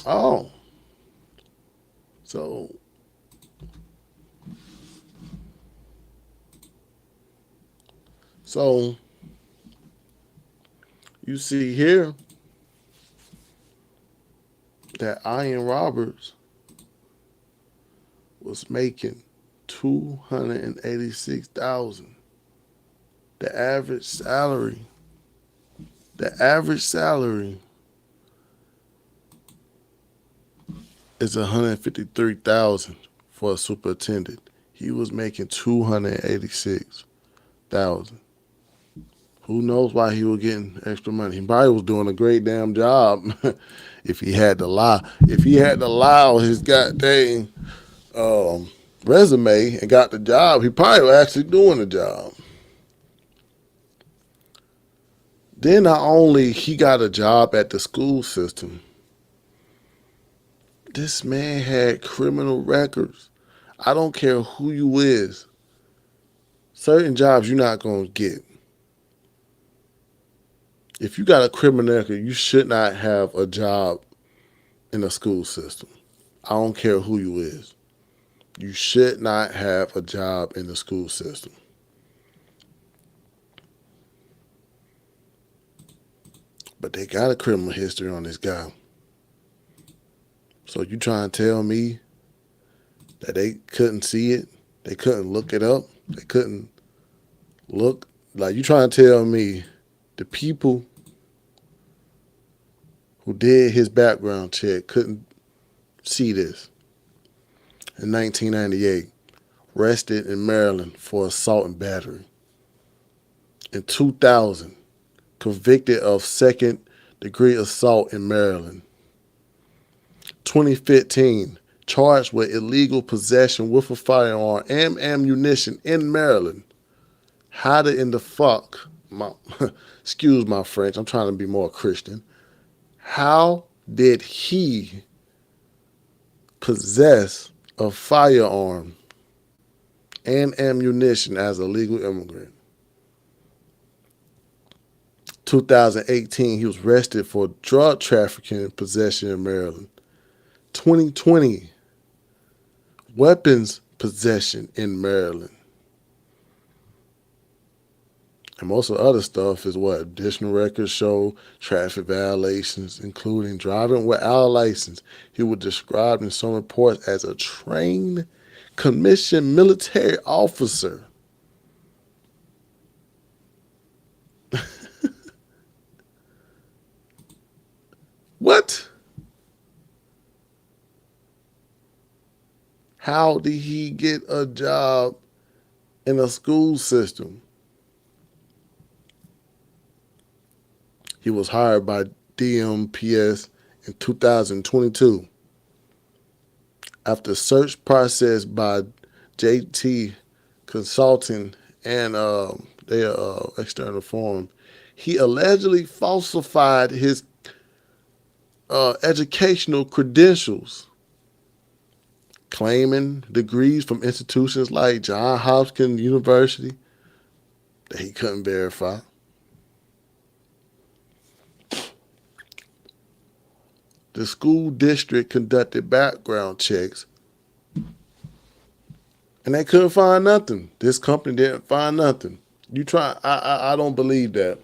oh, so you see here that Ian Roberts was making 286,000. The average salary is 153,000 for a superintendent. He was making 286,000. Who knows why he was getting extra money? He probably was doing a great damn job. If he had to lie, on his goddamn resume and got the job, he probably was actually doing the job. Then not only he got a job at the school system, this man had criminal records. I don't care who you is. Certain jobs you're not going to get. If you got a criminal record, you should not have a job in the school system. I don't care who you is. You should not have a job in the school system. But they got a criminal history on this guy. So you trying to tell me that they couldn't see it? They couldn't look it up? They couldn't look? Like, you trying to tell me the people who did his background check couldn't see this? In 1998, arrested in Maryland for assault and battery. In 2000, convicted of second-degree assault in Maryland. 2015, charged with illegal possession with a firearm and ammunition in Maryland. How in the fuck, excuse my French, I'm trying to be more Christian. How did he possess a firearm and ammunition as a legal immigrant? 2018, he was arrested for drug trafficking and possession in Maryland. 2020, weapons possession in Maryland. And most of the other stuff is what? Additional records show traffic violations, including driving without a license. He was described in some reports as a trained, commissioned military officer. What? How did he get a job in a school system? He was hired by DMPS in 2022. After search process by JT Consulting and their external firm, he allegedly falsified his educational credentials, claiming degrees from institutions like Johns Hopkins University that he couldn't verify. The school district conducted background checks and they couldn't find nothing. This company didn't find nothing. I don't believe that.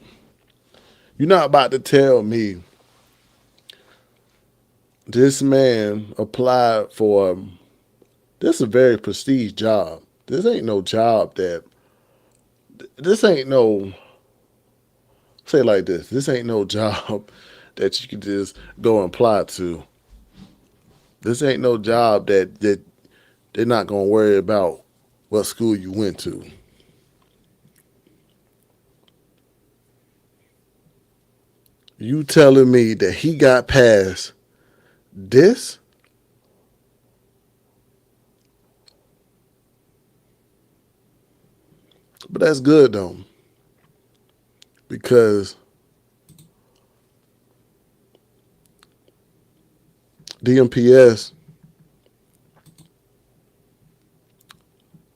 You're not about to tell me this man applied for, this is a very prestige job. This ain't no, say it like this ain't no job that you can just go and apply to. This ain't no job that they're not going to worry about what school you went to. You telling me that he got past this? But that's good though, because DMPS,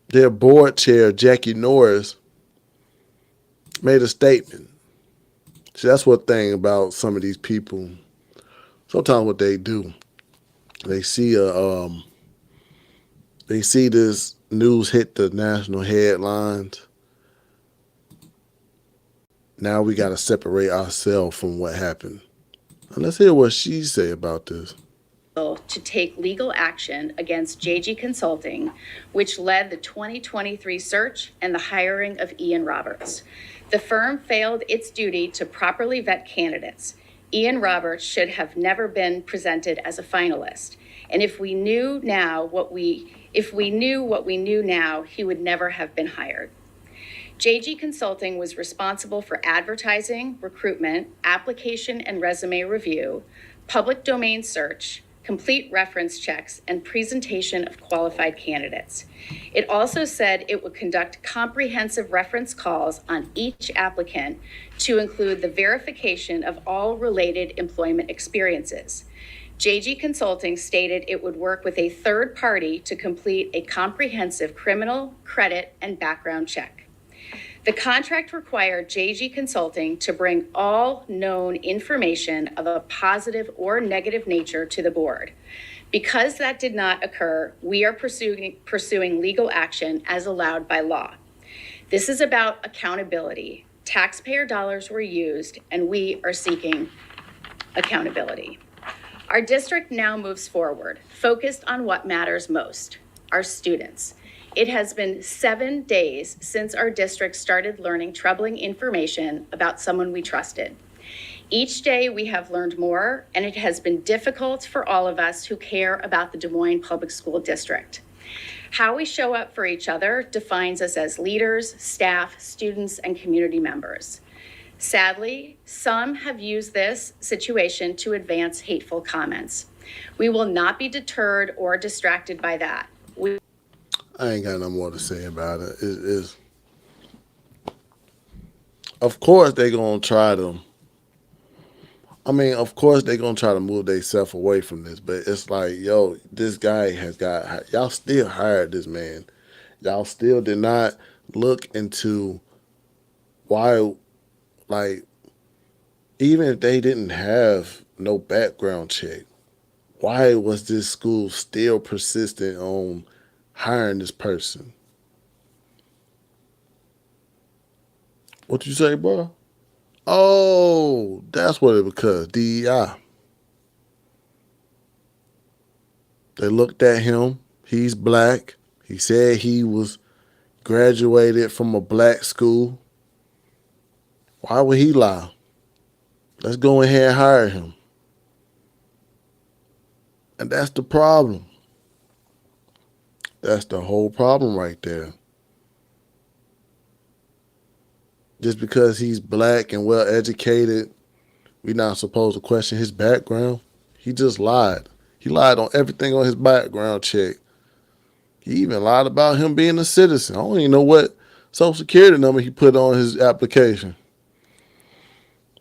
their board chair, Jackie Norris, made a statement. See, that's one thing about some of these people. Sometimes what they do, they see they see this news hit the national headlines. Now we got to separate ourselves from what happened. And let's hear what she say about this. To take legal action against JG Consulting, which led the 2023 search and the hiring of Ian Roberts. The firm failed its duty to properly vet candidates. Ian Roberts should have never been presented as a finalist. And if we knew what we knew now, he would never have been hired. JG Consulting was responsible for advertising, recruitment, application and resume review, public domain search, complete reference checks, and presentation of qualified candidates. It also said it would conduct comprehensive reference calls on each applicant to include the verification of all related employment experiences. JG Consulting stated it would work with a third party to complete a comprehensive criminal, credit, and background check. The contract required JG Consulting to bring all known information of a positive or negative nature to the board. Because that did not occur, we are pursuing legal action as allowed by law. This is about accountability. Taxpayer dollars were used, and we are seeking accountability. Our district now moves forward, focused on what matters most, our students. It has been 7 days since our district started learning troubling information about someone we trusted. Each day we have learned more, and it has been difficult for all of us who care about the Des Moines Public School District. How we show up for each other defines us as leaders, staff, students, and community members. Sadly, some have used this situation to advance hateful comments. We will not be deterred or distracted by that. I ain't got no more to say about it. Of course they gonna try to. Of course they gonna try to move themselves away from this. But it's like, yo, this guy has got. Y'all still hired this man. Y'all still did not look into why, like, even if they didn't have no background check, why was this school still persistent on hiring this person? What you say, bro? Oh, that's what it was, because DEI. They looked at him. He's black. He said he was graduated from a black school. Why would he lie? Let's go ahead and hire him. And that's the problem. That's the whole problem right there. Just because he's black and well educated, we're not supposed to question his background. He just lied. He lied on everything on his background check. He even lied about him being a citizen. I don't even know what social security number he put on his application.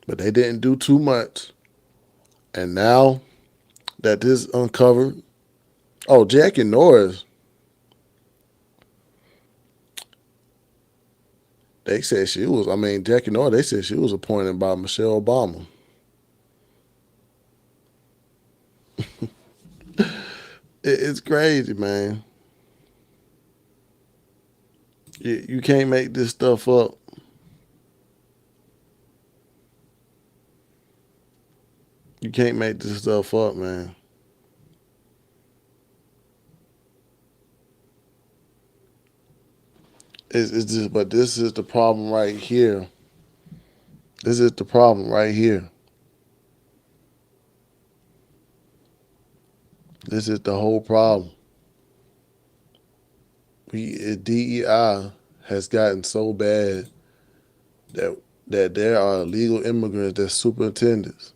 But they didn't do too much. And now that this uncovered, Jackie Norris, they said she was, Jackie Norris, they said she was appointed by Michelle Obama. It's crazy, man. You can't make this stuff up. You can't make this stuff up, man. It's just, but this is the problem right here. This is the problem right here. This is the whole problem. DEI has gotten so bad that there are illegal immigrants that's superintendents.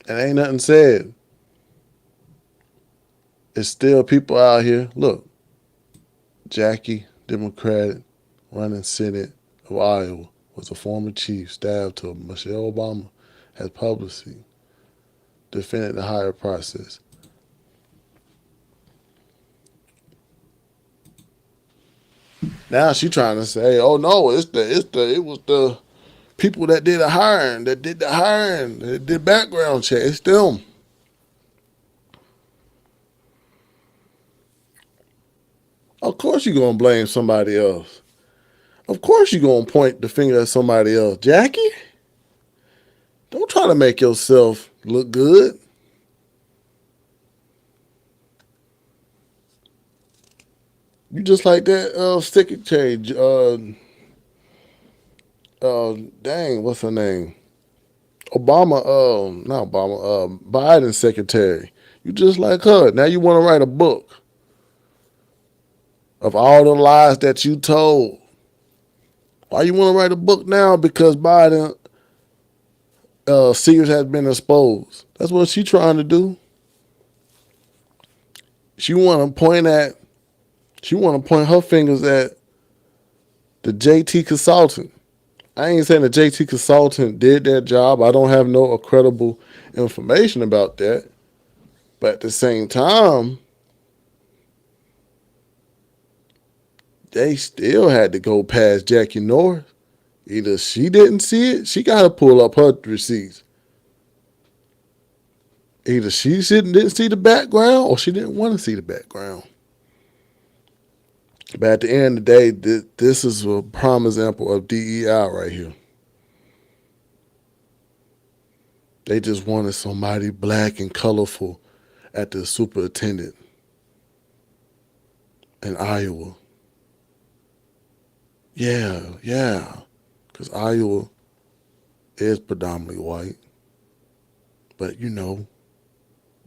And ain't nothing said. it's still people out here. Look, Jackie, Democrat, running Senate of Iowa, was a former chief staff to Michelle Obama, has publicly defended the hire process. Now she trying to say, oh no, it was the people that did the hiring, that did background check. It's them. Of course you're gonna blame somebody else. Of course you're gonna point the finger at somebody else. Jackie, don't try to make yourself look good. You just like that secretary, dang, what's her name? Not Obama, Biden's secretary. You just like her. Now you want to write a book of all the lies that you told. Why you want to write a book now? Because Biden secrets has been exposed. That's what she trying to do. She want to point her fingers at the JT consultant. I ain't saying the JT consultant did that job. I don't have no credible information about that. But at the same time, they still had to go past Jackie Norris. Either she didn't see it, she got to pull up her receipts. Either she didn't see the background or she didn't want to see the background. But at the end of the day, this is a prime example of DEI right here. They just wanted somebody black and colorful at the superintendent in Iowa. Yeah. Because Iowa is predominantly white. But, you know,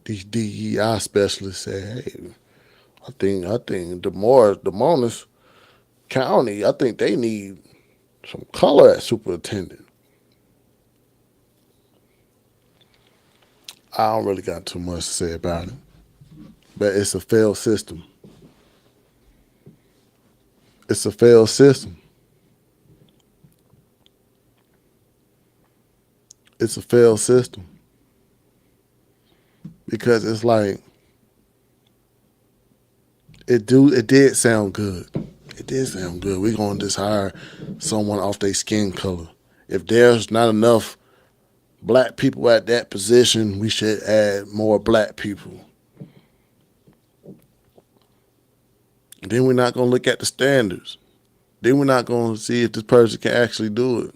these DEI specialists say, hey, I think Des County, I think they need some color at superintendent. I don't really got too much to say about it. But it's a failed system. It's a failed system. It's a failed system. Because it's like, it did sound good. It did sound good. We're going to just hire someone off their skin color. If there's not enough black people at that position, we should add more black people. Then we're not going to look at the standards. Then we're not going to see if this person can actually do it.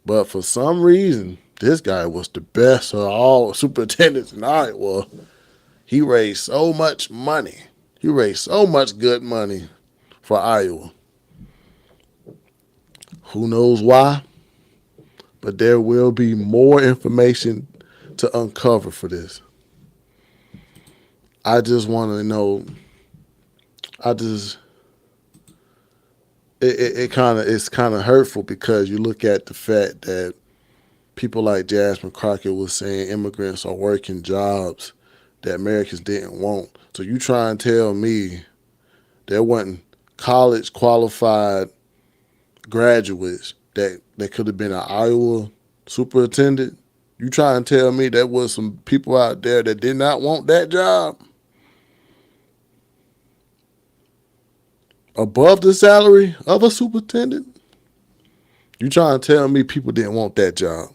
But for some reason, this guy was the best of all superintendents in Iowa. He raised so much money. He raised so much good money for Iowa. Who knows why? But there will be more information to uncover for this. I just want to know. It's kind of hurtful because you look at the fact that people like Jasmine Crockett was saying immigrants are working jobs that Americans didn't want. So you try and tell me there wasn't college qualified graduates that could have been an Iowa superintendent? You try and tell me there was some people out there that did not want that job? Above the salary of a superintendent? You trying to tell me people didn't want that job?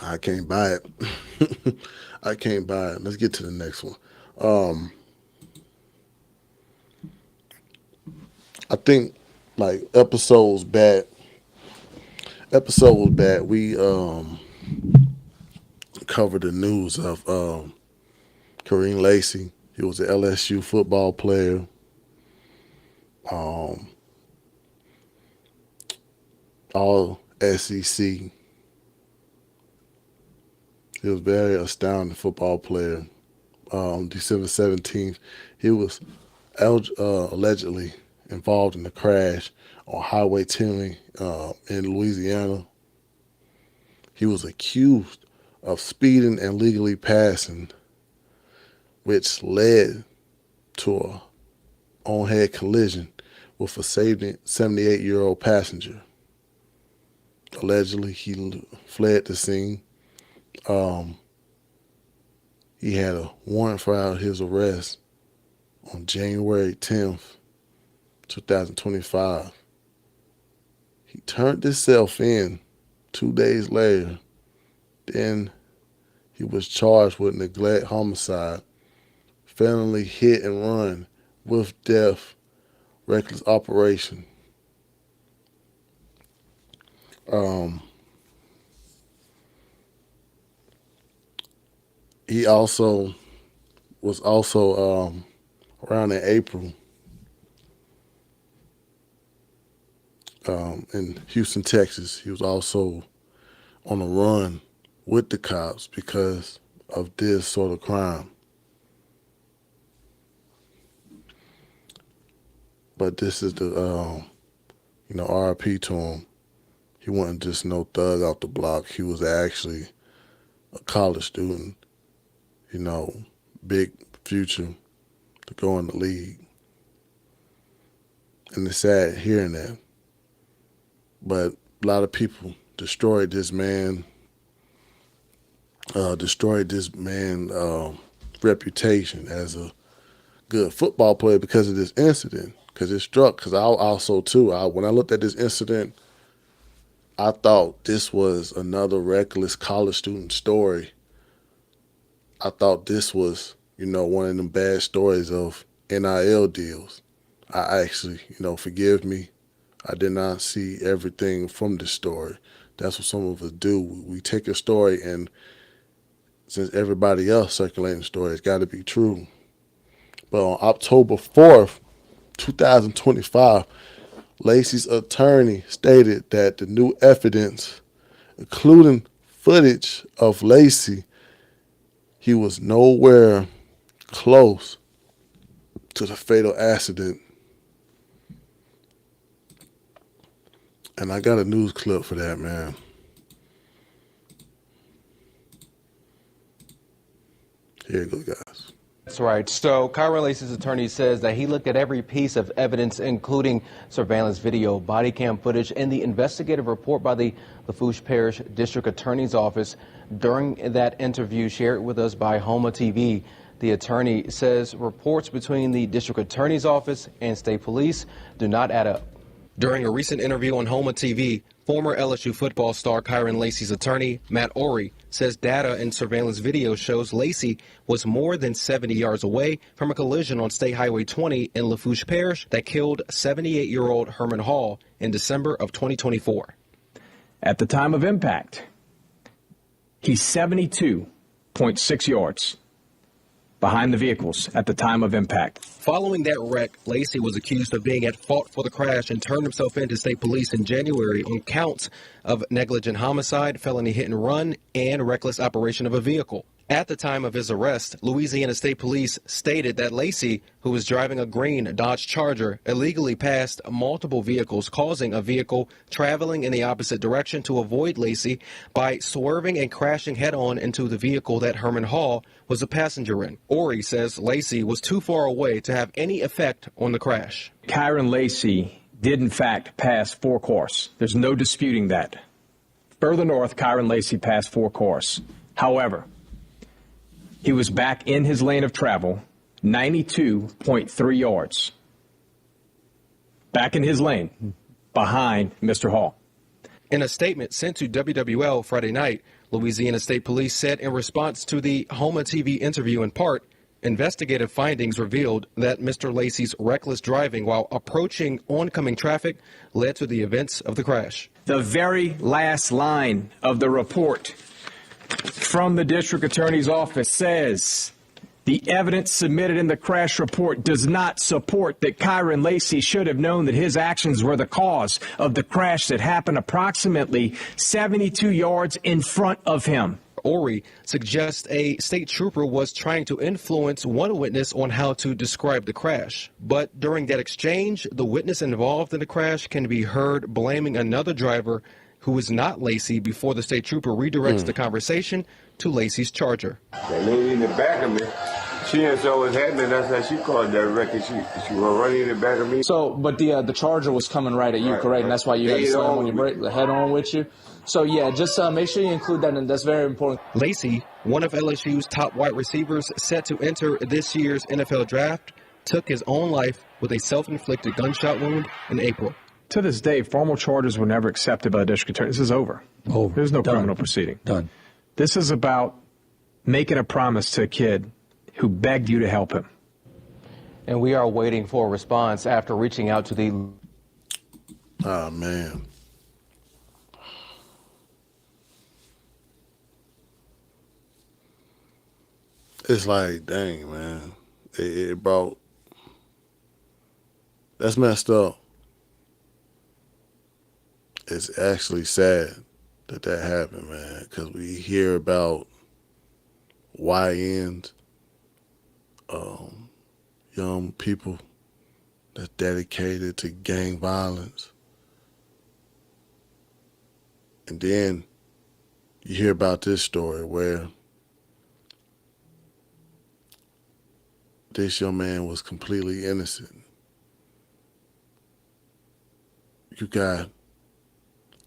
I can't buy it. I can't buy it. Let's get to the next one. I think like episodes back, we covered the news of KYREN LACY. He was an LSU football player. All SEC. He was a very astounding football player. On December 17th, he was allegedly involved in the crash on Highway 10 in Louisiana. He was accused of speeding and legally passing, which led to a on-head collision with a 78-year-old passenger. Allegedly, he fled the scene. He had a warrant for his arrest on January 10th, 2025. He turned himself in 2 days later. Then he was charged with neglect homicide, felony hit and run with death, reckless operation. He also was around in April in Houston, Texas. He was also on a run with the cops because of this sort of crime. But this is the, RIP to him. He wasn't just no thug off the block. He was actually a college student, big future to go in the league. And it's sad hearing that. But a lot of people destroyed this man, reputation as a good football player because of this incident. Because it struck, because I also too, when I looked at this incident, I thought this was another reckless college student story. I thought this was, one of them bad stories of NIL deals. I actually, forgive me, I did not see everything from this story. That's what some of us do. We take a story, and since everybody else circulating the story, it's got to be true. But on October 4th, 2025, LACY's attorney stated that the new evidence, including footage of LACY, he was nowhere close to the fatal accident. And I got a news clip for that, man. Here you go, guys. That's right. So KYREN LACY's attorney says that he looked at every piece of evidence, including surveillance video, body cam footage, and the investigative report by the Lafourche Parish District Attorney's Office. During that interview shared with us by Homa TV, the attorney says reports between the District Attorney's Office and State Police do not add up. During a recent interview on Homa TV, former LSU football star KYREN LACY's attorney, Matt Ory, says data and surveillance video shows LACY was more than 70 yards away from a collision on State Highway 20 in Lafourche Parish that killed 78-year-old Herman Hall in December of 2024. At the time of impact, he's 72.6 yards behind the vehicles at the time of impact. Following that wreck, LACY was accused of being at fault for the crash and turned himself in to state police in January on counts of negligent homicide, felony hit and run, and reckless operation of a vehicle. At the time of his arrest, Louisiana State Police stated that LACY, who was driving a green Dodge Charger, illegally passed multiple vehicles, causing a vehicle traveling in the opposite direction to avoid LACY by swerving and crashing head-on into the vehicle that Herman Hall was a passenger in. Ory says LACY was too far away to have any effect on the crash. KYREN LACY did, in fact, pass 4 cars. There's no disputing that. Further north, KYREN LACY passed 4 cars. However, he was back in his lane of travel, 92.3 yards. Back in his lane, behind Mr. Hall. In a statement sent to WWL Friday night, Louisiana State Police said in response to the Homa TV interview in part, investigative findings revealed that Mr. LACY's reckless driving while approaching oncoming traffic led to the events of the crash. The very last line of the report from the District Attorney's Office says the evidence submitted in the crash report does not support that KYREN LACY should have known that his actions were the cause of the crash that happened approximately 72 yards in front of him. Ory suggests a state trooper was trying to influence one witness on how to describe the crash. But during that exchange, the witness involved in the crash can be heard blaming another driver who is not Lacey, before the state trooper redirects the conversation to Lacey's charger. That lady in the back of me, she didn't know what was happening. That's how she called that record. She was running in the back of me. So, but the charger was coming right at you, Right, correct? right. And that's why you had to slam on your Head on brake, head on with you. So yeah, just make sure you include that, and that's very important. Lacey, one of LSU's top wide receivers set to enter this year's NFL draft, took his own life with a self-inflicted gunshot wound in April. To this day, formal charges were never accepted by the district attorney. This is over. There's no criminal proceeding. Done. This is about making a promise to a kid who begged you to help him. And we are waiting for a response after reaching out to the... Oh, man. It's like, dang, man. It brought... That's messed up. It's actually sad that happened, man, because we hear about YNs, young people that's dedicated to gang violence. And then you hear about this story where this young man was completely innocent. You got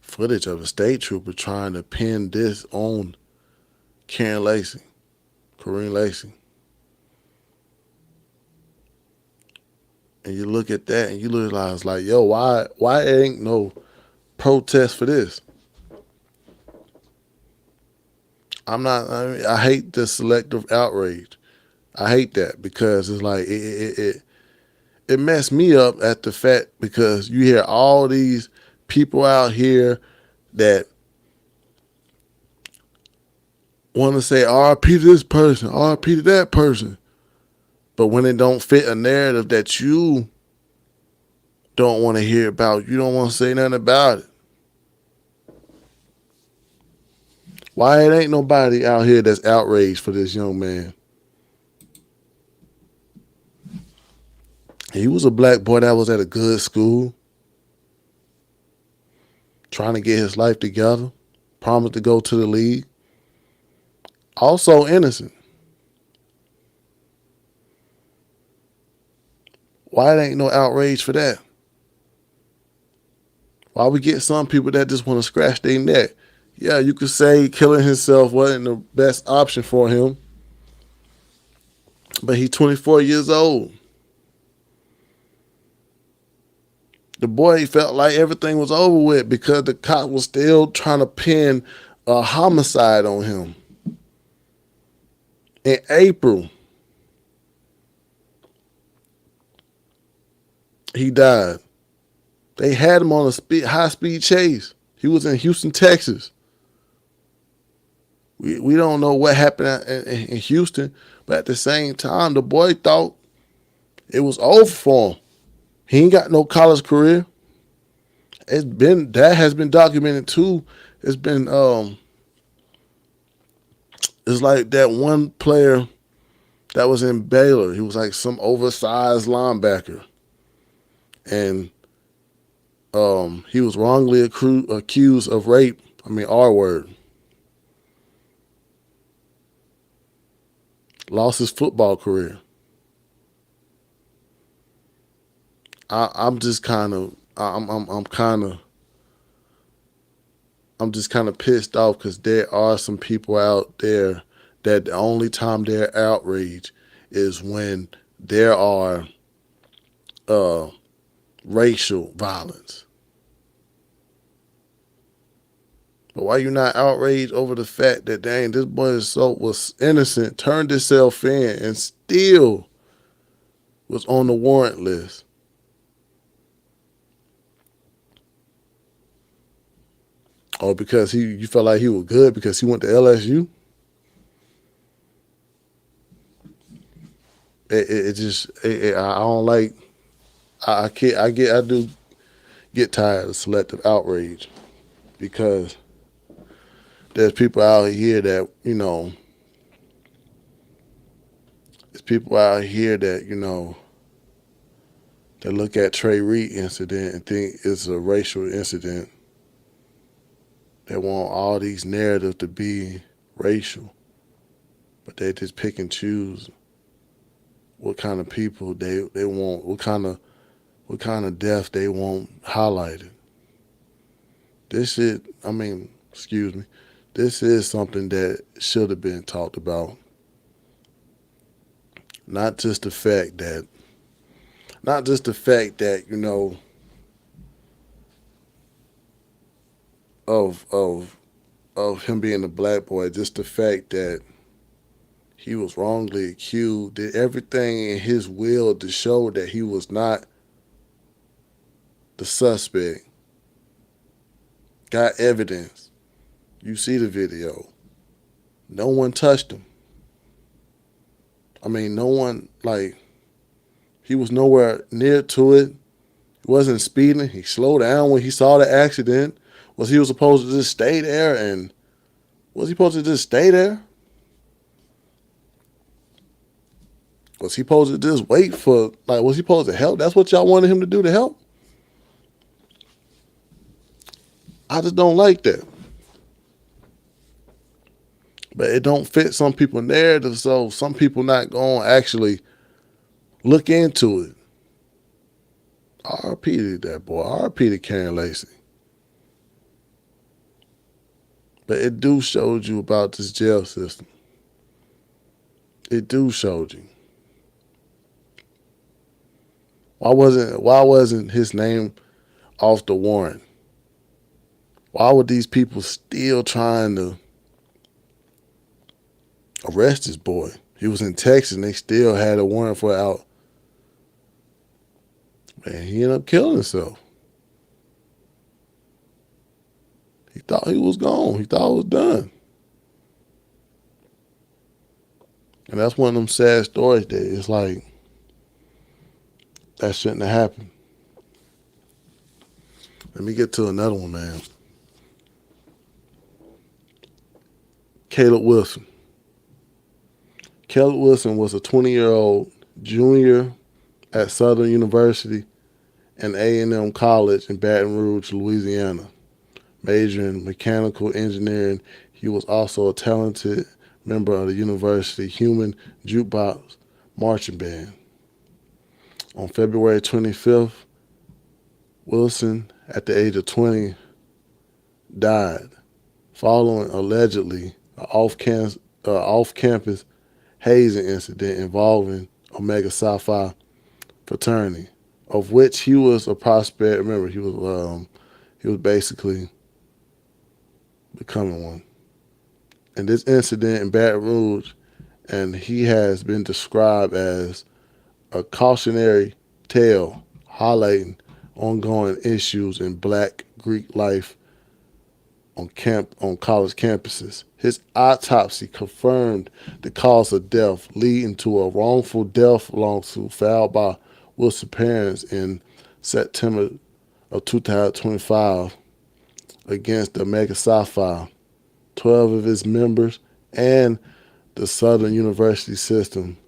footage of a state trooper trying to pin this on KYREN LACY. And you look at that and you realize, like, yo, why ain't no protest for this? I hate the selective outrage. I hate that because it's like it messed me up at the fact because you hear all these people out here that want to say RP to this person, RP to that person. But when it don't fit a narrative that you don't want to hear about, you don't want to say nothing about it. Why it ain't nobody out here that's outraged for this young man? He was a black boy that was at a good school, trying to get his life together, promised to go to the league. Also innocent. Why it ain't no outrage for that? Why we get some people that just want to scratch their neck? Yeah, you could say killing himself wasn't the best option for him, but he's 24 years old. The boy felt like everything was over with because the cop was still trying to pin a homicide on him. In April, he died. They had him on a high-speed chase. He was in Houston, Texas. We don't know what happened in Houston, but at the same time, the boy thought it was over for him. He ain't got no college career. That has been documented too. It's been it's like that one player that was in Baylor. He was like some oversized linebacker. And he was wrongly accused of rape. R-word. Lost his football career. I'm just kind of pissed off because there are some people out there that the only time they're outraged is when there are racial violence. But why you not outraged over the fact that, dang, this boy was innocent, turned himself in, and still was on the warrant list? Or because you felt like he was good because he went to LSU? I don't like. I do get tired of selective outrage because there's people out here that, there's people out here that, that look at Trey Reed incident and think it's a racial incident. They want all these narratives to be racial, but they just pick and choose what kind of people they want, what kind of death they want highlighted. This shit, excuse me, this is something that should have been talked about. Not just the fact that, you know, of him being a black boy, just the fact that he was wrongly accused, did everything in his will to show that he was not the suspect. Got evidence. You see the video. No one touched him. No one, he was nowhere near to it. He wasn't speeding. He slowed down when he saw the accident. Was he supposed to just stay there? And was he supposed to just stay there? Was he supposed to just wait for, was he supposed to help? That's what y'all wanted him to do, to help? I just don't like that. But it don't fit some people's narrative, so some people not going to actually look into it. R.I.P. to that boy. R.I.P. to KYREN LACY. But it do showed you about this jail system. It do showed you. Why wasn't his name off the warrant? Why were these people still trying to arrest this boy? He was in Texas and they still had a warrant for it out. Man, he ended up killing himself. He thought he was gone. He thought it was done. And that's one of them sad stories that it's like, that shouldn't have happened. Let me get to another one, man. Caleb Wilson. Caleb Wilson was a 20-year-old junior at Southern University and A&M College in Baton Rouge, Louisiana. Majoring in mechanical engineering, he was also a talented member of the university Human Jukebox Marching Band. On February 25th, Wilson, at the age of 20, died following allegedly an off-campus hazing incident involving Omega Psi Phi fraternity, of which he was a prospect. Remember, he was basically becoming one. And this incident in Baton Rouge, and he has been described as a cautionary tale highlighting ongoing issues in Black Greek life on college campuses. His autopsy confirmed the cause of death, leading to a wrongful death lawsuit filed by Wilson's parents in September of 2025 against the Omega Psi Phi, 12 of its members, and the Southern University system.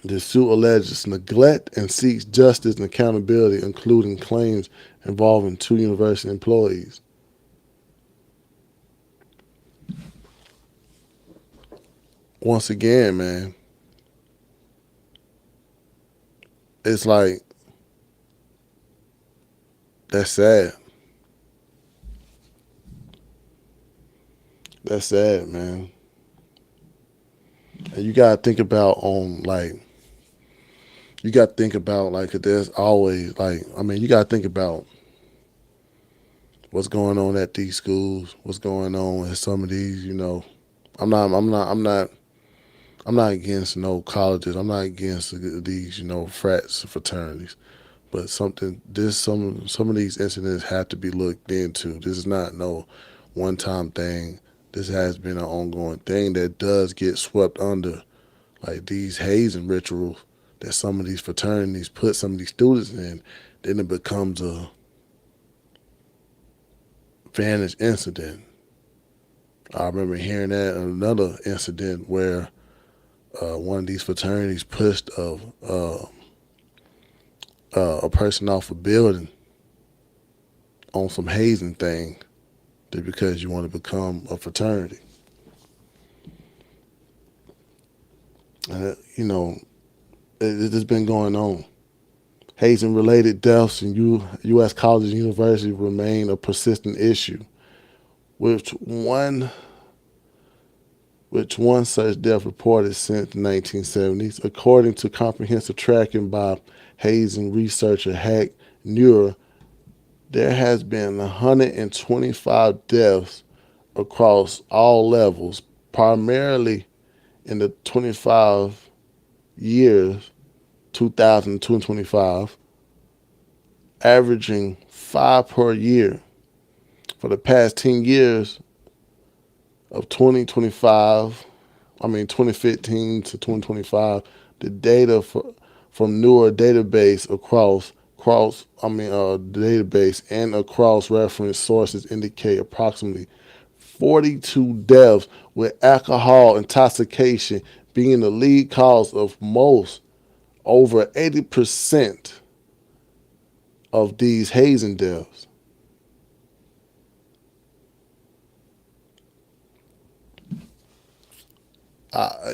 The suit alleges neglect and seeks justice and accountability, including claims involving 2 university employees. Once again, man, it's like, that's sad. That's sad, man. And you gotta think about there's always you gotta think about what's going on at these schools, what's going on at some of these, I'm not against no colleges. I'm not against these, frats, fraternities. But some of these incidents have to be looked into. This is not no one-time thing. This has been an ongoing thing that does get swept under, like these hazing rituals that some of these fraternities put some of these students in. Then it becomes a vanished incident. I remember hearing that in another incident where one of these fraternities pushed a a person off a building on some hazing thing just because you want to become a fraternity. And, it's been going on. Hazing-related deaths in U.S. colleges and universities remain a persistent issue, which one such death reported since the 1970s. According to comprehensive tracking by hazing researcher Hack Neuer, there has been 125 deaths across all levels, primarily in the 25 years, 2000 to 2025, averaging 5 per year. For the past 10 years of 2015 to 2025, the data from newer database database and across reference sources indicate approximately 42 deaths, with alcohol intoxication being the lead cause of most. Over 80% of these hazing deaths. I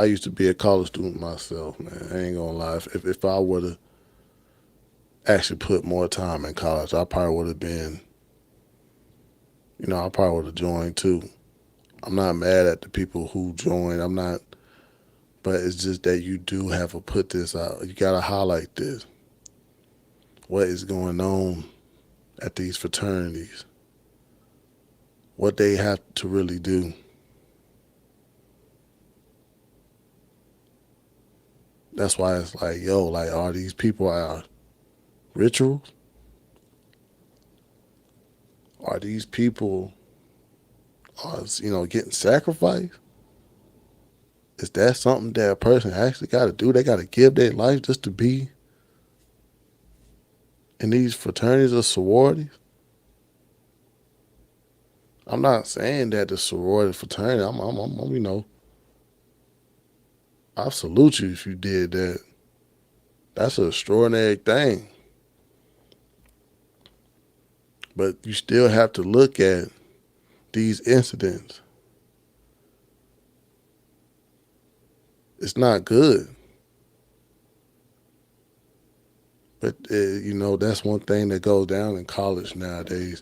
used to be a college student myself, man. I ain't gonna lie. If I would have actually put more time in college, I probably would have been, I probably would have joined too. I'm not mad at the people who joined. I'm not, but it's just that you do have to put this out. You gotta highlight this. What is going on at these fraternities? What they have to really do. That's why it's like, are these people rituals? Are these people, getting sacrificed? Is that something that a person actually got to do? They got to give their life just to be in these fraternities or sororities? I'm not saying that the sorority fraternity, I salute you if you did that. That's an extraordinary thing. But you still have to look at these incidents. It's not good. But, that's one thing that goes down in college nowadays,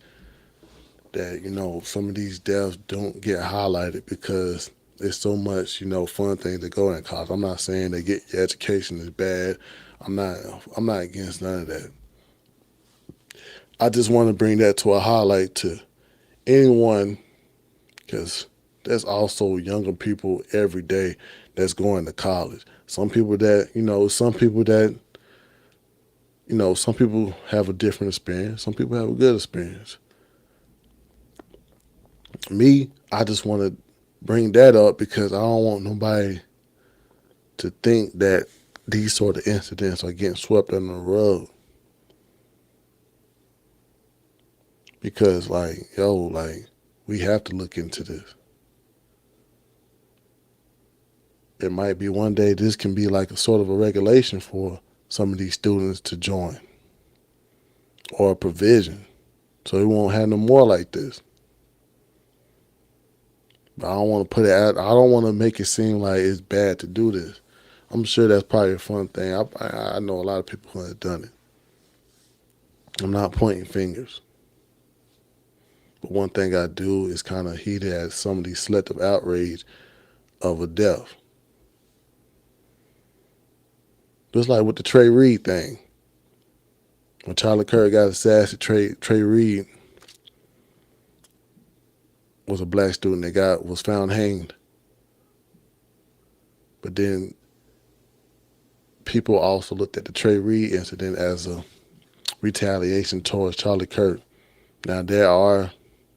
that, some of these deaths don't get highlighted because there's so much, fun things that go in college. I'm not saying that your education is bad. I'm not against none of that. I just want to bring that to a highlight to anyone, because there's also younger people every day that's going to college. Some people have a different experience. Some people have a good experience. Me, I just want to bring that up because I don't want nobody to think that these sort of incidents are getting swept under the rug. Because, we have to look into this. It might be one day this can be like a sort of a regulation for some of these students to join, or a provision, so we won't have no more like this. But I don't want to put it out. I don't want to make it seem like it's bad to do this. I'm sure that's probably a fun thing. I know a lot of people who have done it. I'm not pointing fingers. But one thing I do is kind of heated at some of the selective outrage of a death. Just like with the Trey Reed thing. When Charlie Kirk got assassinated, Trey Reed was a black student that was found hanged. But then people also looked at the Trey Reed incident as a retaliation towards Charlie Kirk. Now, there are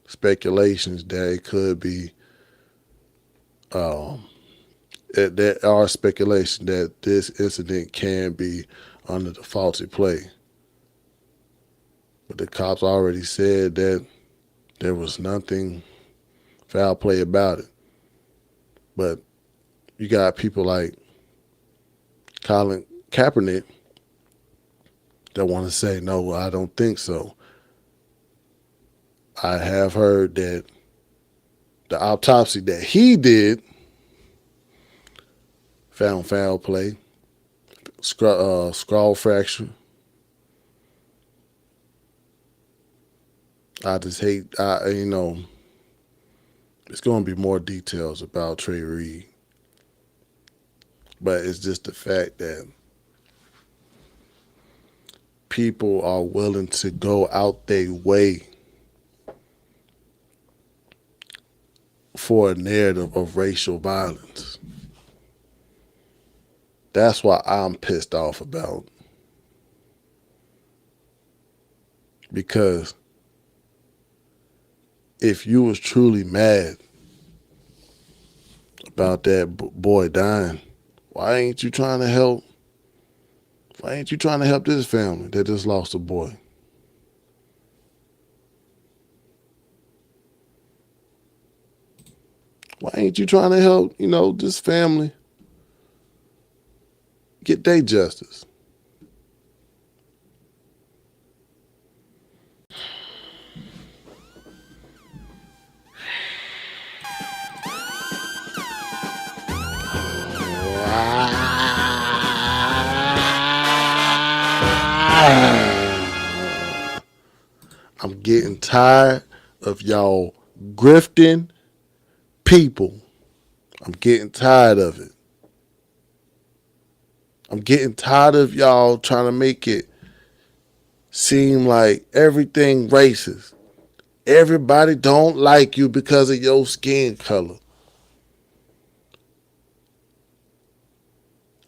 speculations that it could be, there are speculations that this incident can be under the faulty play. But the cops already said that there was nothing foul play about it. But you got people like Colin Kaepernick that want to say, no, I don't think so. I have heard that the autopsy that he did found foul play, skull fracture. I just hate, it's going to be more details about Trey Reed. But it's just the fact that people are willing to go out their way for a narrative of racial violence. That's why I'm pissed off about. Because if you was truly mad about that boy dying, why ain't you trying to help? Why ain't you trying to help this family that just lost a boy? Why ain't you trying to help, this family get their justice? I'm getting tired of y'all grifting people. I'm getting tired of it. I'm getting tired of y'all trying to make it seem like everything racist. Everybody don't like you because of your skin color.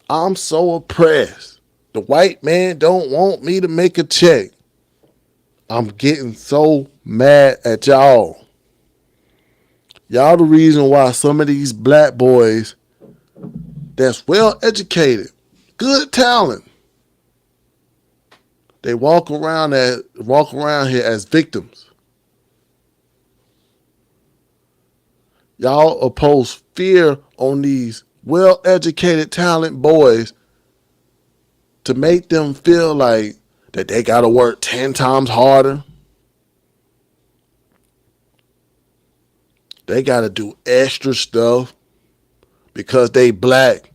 I'm so oppressed. The white man don't want me to make a check. I'm getting so mad at y'all. Y'all the reason why some of these black boys that's well educated, good talent, they walk around here as victims. Y'all oppose fear on these well-educated talent boys to make them feel like that they got to work 10 times harder. They got to do extra stuff because they black.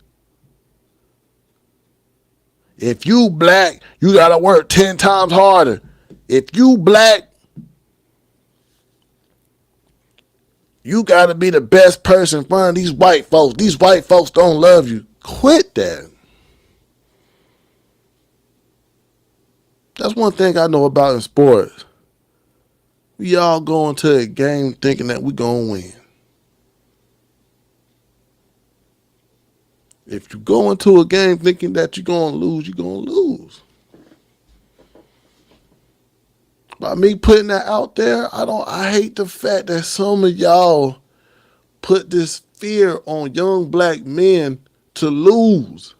If you black, you got to work 10 times harder. If you black, you got to be the best person in front of these white folks. These white folks don't love you. Quit that. That's one thing I know about in sports. We all go into a game thinking that we're going to win. If you go into a game thinking that you're going to lose, you're going to lose. By me putting that out there, I hate the fact that some of y'all put this fear on young black men to lose.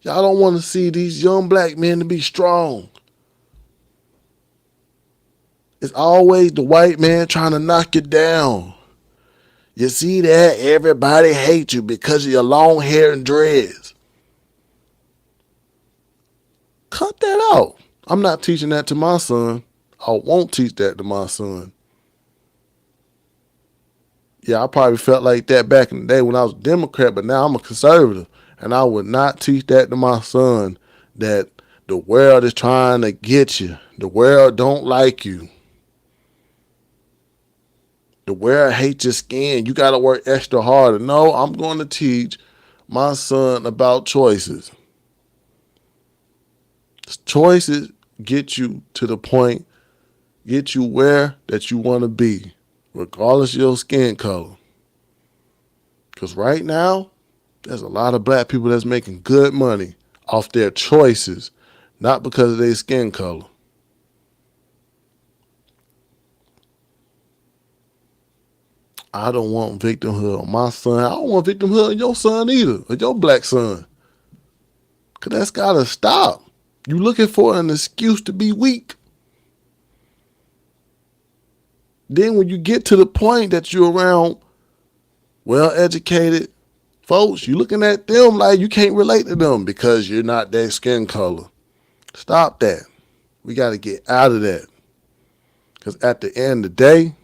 Y'all don't want to see these young black men to be strong. It's always the white man trying to knock you down. You see that? Everybody hates you because of your long hair and dreads. Cut that out. I'm not teaching that to my son. I won't teach that to my son. Yeah, I probably felt like that back in the day when I was a Democrat, but now I'm a conservative. And I would not teach that to my son, that the world is trying to get you. The world don't like you. The world hates your skin. You got to work extra harder. No, I'm going to teach my son about choices. Choices get you to the point, get you where that you want to be, regardless of your skin color. Because right now, there's a lot of black people that's making good money off their choices, not because of their skin color. I don't want victimhood on my son. I don't want victimhood on your son either, or your black son. Because that's got to stop. You looking for an excuse to be weak. Then when you get to the point that you're around well-educated folks, you looking at them like you can't relate to them because you're not their skin color. Stop that. We got to get out of that. Because at the end of the day,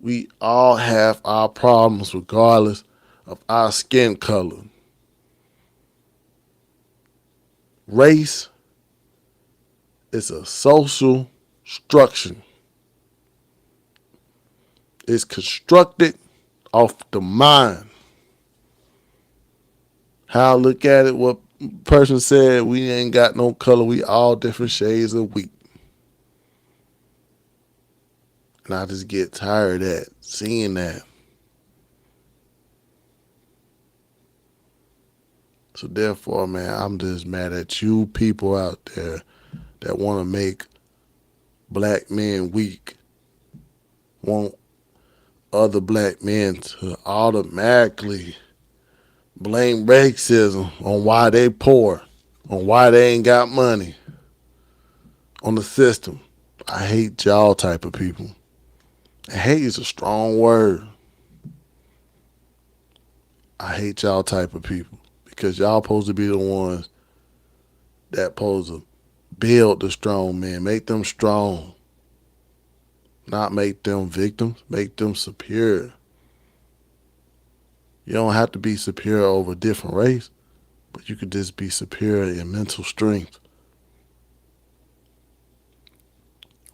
we all have our problems regardless of our skin color. Race is a social structure. It's constructed off the mind. How I look at it, what person said, we ain't got no color, we all different shades of wheat. And I just get tired of that, seeing that. So therefore, man, I'm just mad at you people out there that want to make black men weak, want other black men to automatically blame racism on why they poor, on why they ain't got money, on the system. I hate y'all type of people. And hate is a strong word. I hate y'all type of people because y'all supposed to be the ones that supposed to build the strong men, make them strong, not make them victims, make them superior. You don't have to be superior over a different race, but you could just be superior in mental strength.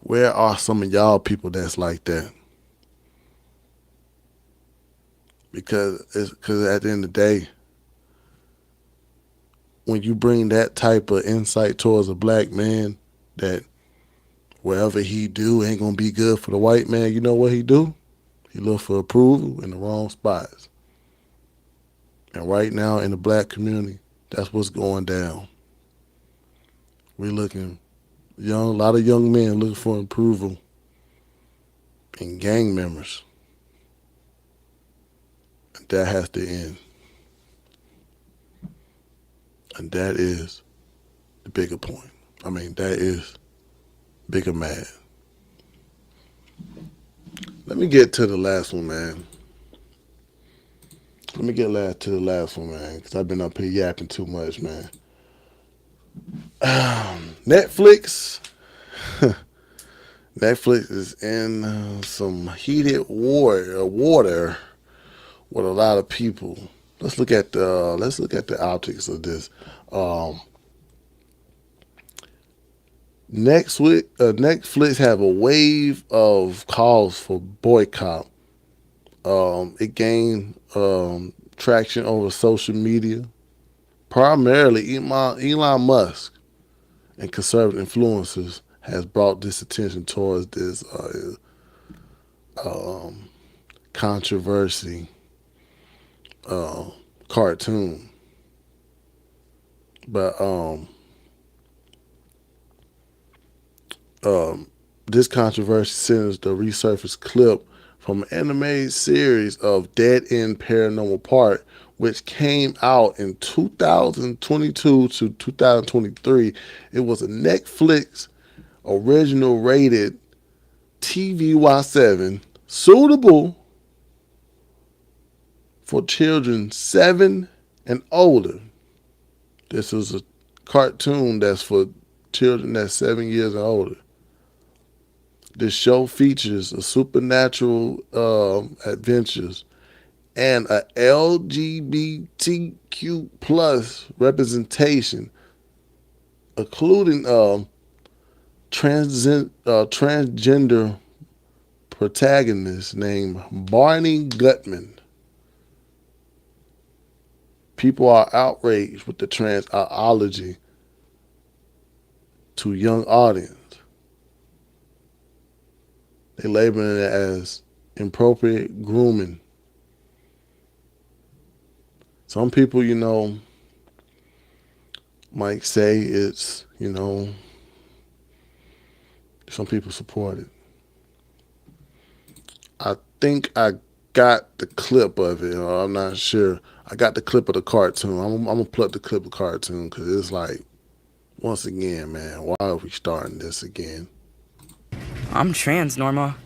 Where are some of y'all people that's like that? Because at the end of the day, when you bring that type of insight towards a black man, that wherever he do ain't gonna be good for the white man, you know what he do? He look for approval in the wrong spots. And right now in the black community, that's what's going down. We're looking a lot of young men looking for approval in gang members. And that has to end. And that is the bigger point. I mean, that is bigger mad. Let me get to the last one, man. Let me get to the last one, man, because I've been up here yapping too much, man. Netflix. Netflix is in some heated water with a lot of people. Let's look at the optics of this. Netflix have a wave of calls for boycott. It gained traction over social media. Primarily, Elon Musk and conservative influencers has brought this attention towards this controversy cartoon. But this controversy centers the resurfaced clip from an animated series of Dead End Paranormal Park, which came out in 2022 to 2023. It was a Netflix original rated TVY7, suitable for children 7 and older. This is a cartoon that's for children that's 7 years and older. This show features a supernatural adventures and a LGBTQ plus representation, including transgender protagonist named Barney Gutman. People are outraged with the trans ideology to young audience. They labeling it as inappropriate grooming. Some people, might say it's, some people support it. I think I got the clip of it, or I'm not sure. I got the clip of the cartoon. I'm going to plug the clip of the cartoon because it's like, once again, man, why are we starting this again? I'm trans, Norma.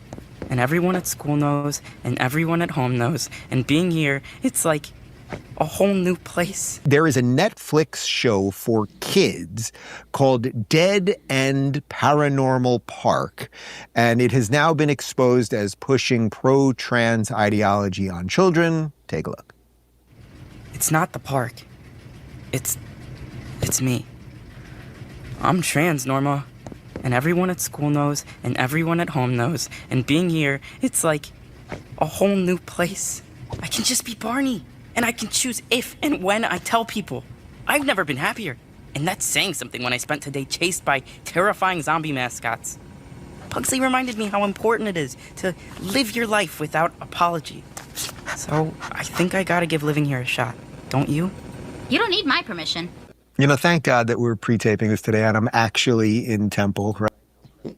And everyone at school knows, and everyone at home knows. And being here, it's like a whole new place. There is a Netflix show for kids called Dead End Paranormal Park, and it has now been exposed as pushing pro-trans ideology on children. Take a look. It's not the park. It's me. I'm trans, Norma. And everyone at school knows, and everyone at home knows. And being here, it's like a whole new place. I can just be Barney. And I can choose if and when I tell people. I've never been happier. And that's saying something when I spent today chased by terrifying zombie mascots. Pugsley reminded me how important it is to live your life without apology. So I think I gotta give living here a shot. Don't you? You don't need my permission. You know, thank God that we're pre-taping this today, and I'm actually in Temple, right?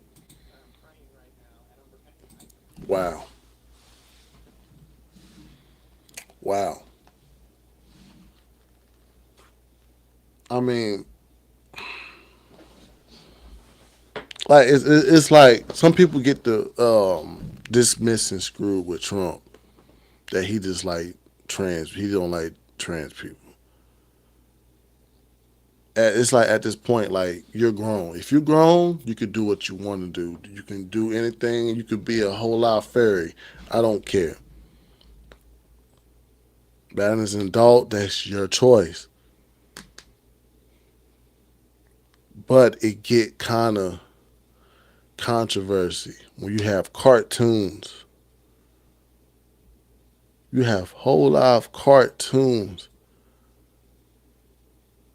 Wow. Wow. I mean, like it's like some people get the dismiss and screwed with Trump that he just like trans. He don't like trans people. It's like at this point, like you're grown. If you're grown, you can do what you want to do. You can do anything. You could be a whole lot fairy. I don't care. But as an adult, that's your choice. But it get kind of controversy when you have cartoons. You have whole lot of cartoons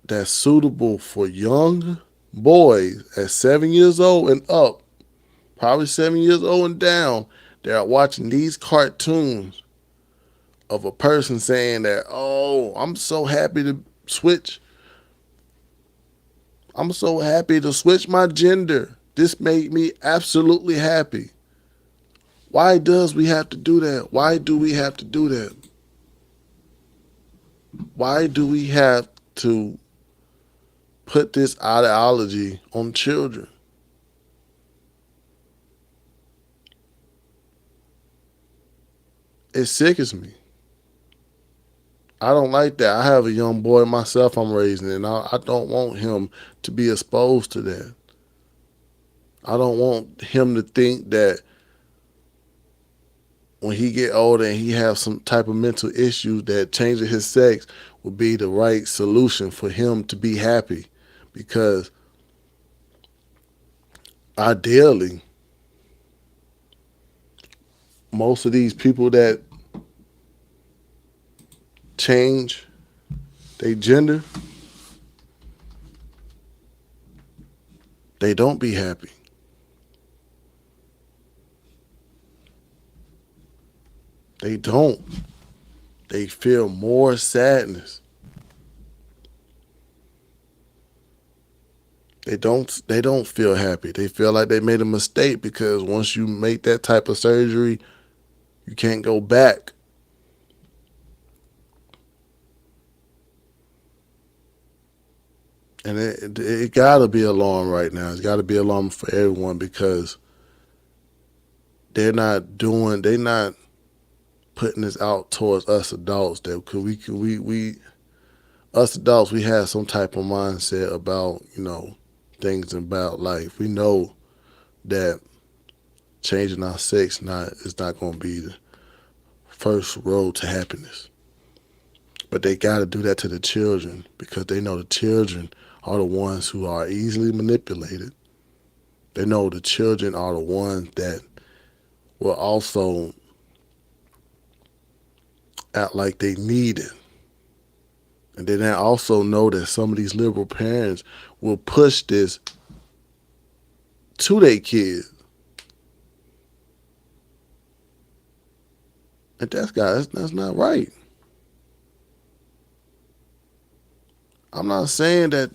that's suitable for young boys at 7 years old and up, probably 7 years old and down. They're watching these cartoons of a person saying that, oh, I'm so happy to switch. I'm so happy to switch my gender. This made me absolutely happy. Why does we have to do that? Why do we have to do that? Why do we have to put this ideology on children? It sickens me. I don't like that. I have a young boy myself I'm raising, and I don't want him to be exposed to that. I don't want him to think that when he get older and he have some type of mental issue that changing his sex would be the right solution for him to be happy. Because ideally, most of these people that change their gender, they don't be happy. They don't. They feel more sadness. They don't feel happy. They feel like they made a mistake because once you make that type of surgery, you can't go back. And it gotta be alarm right now. It's gotta be alarm for everyone because they're not putting this out towards us adults that us adults, we have some type of mindset about, things about life. We know that changing our sex is not going to be the first road to happiness. But they got to do that to the children because they know the children are the ones who are easily manipulated. They know the children are the ones that will also act like they need it. And then I also know that some of these liberal parents will push this to their kids. And that's not right. I'm not saying that,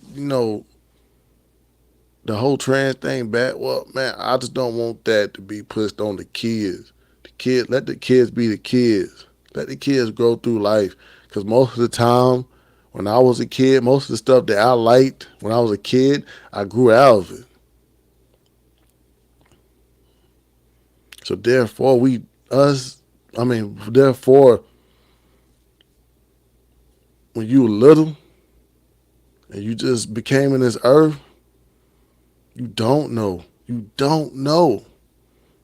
the whole trans thing bad. Well, man, I just don't want that to be pushed on the kids. Let the kids be the kids. Let the kids grow through life. Because most of the time, when I was a kid, most of the stuff that I liked when I was a kid, I grew out of it. So therefore, when you were little and you just became in this earth, you don't know. You don't know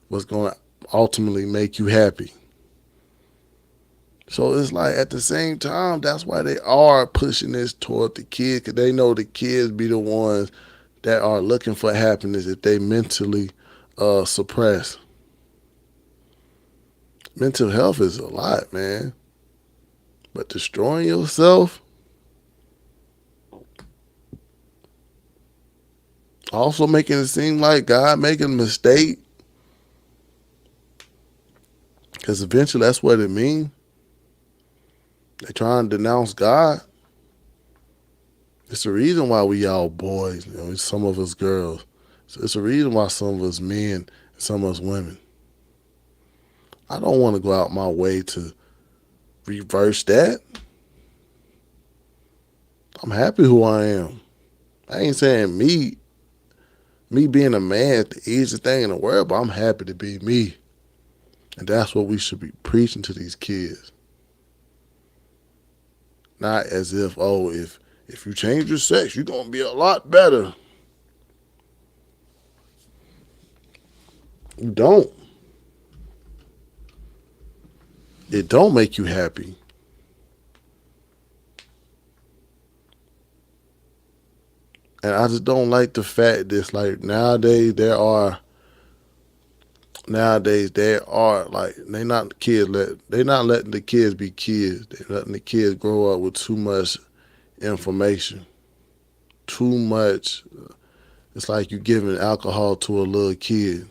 what's going to ultimately make you happy. So it's like at the same time, that's why they are pushing this toward the kids, because they know the kids be the ones that are looking for happiness if they mentally suppress. Mental health is a lot, man. But destroying yourself, also making it seem like God making a mistake, because eventually that's what it means. They trying to denounce God. It's the reason why we all boys, some of us girls. So it's the reason why some of us men and some of us women. I don't want to go out my way to reverse that. I'm happy who I am. I ain't saying me being a man is the easiest thing in the world, but I'm happy to be me. And that's what we should be preaching to these kids. Not as if, oh, if you change your sex, you're going to be a lot better. You don't. It don't make you happy. And I just don't like the fact that it's like nowadays they are like they not letting the kids be kids. They're letting the kids grow up with too much information. Too much. It's like you giving alcohol to a little kid.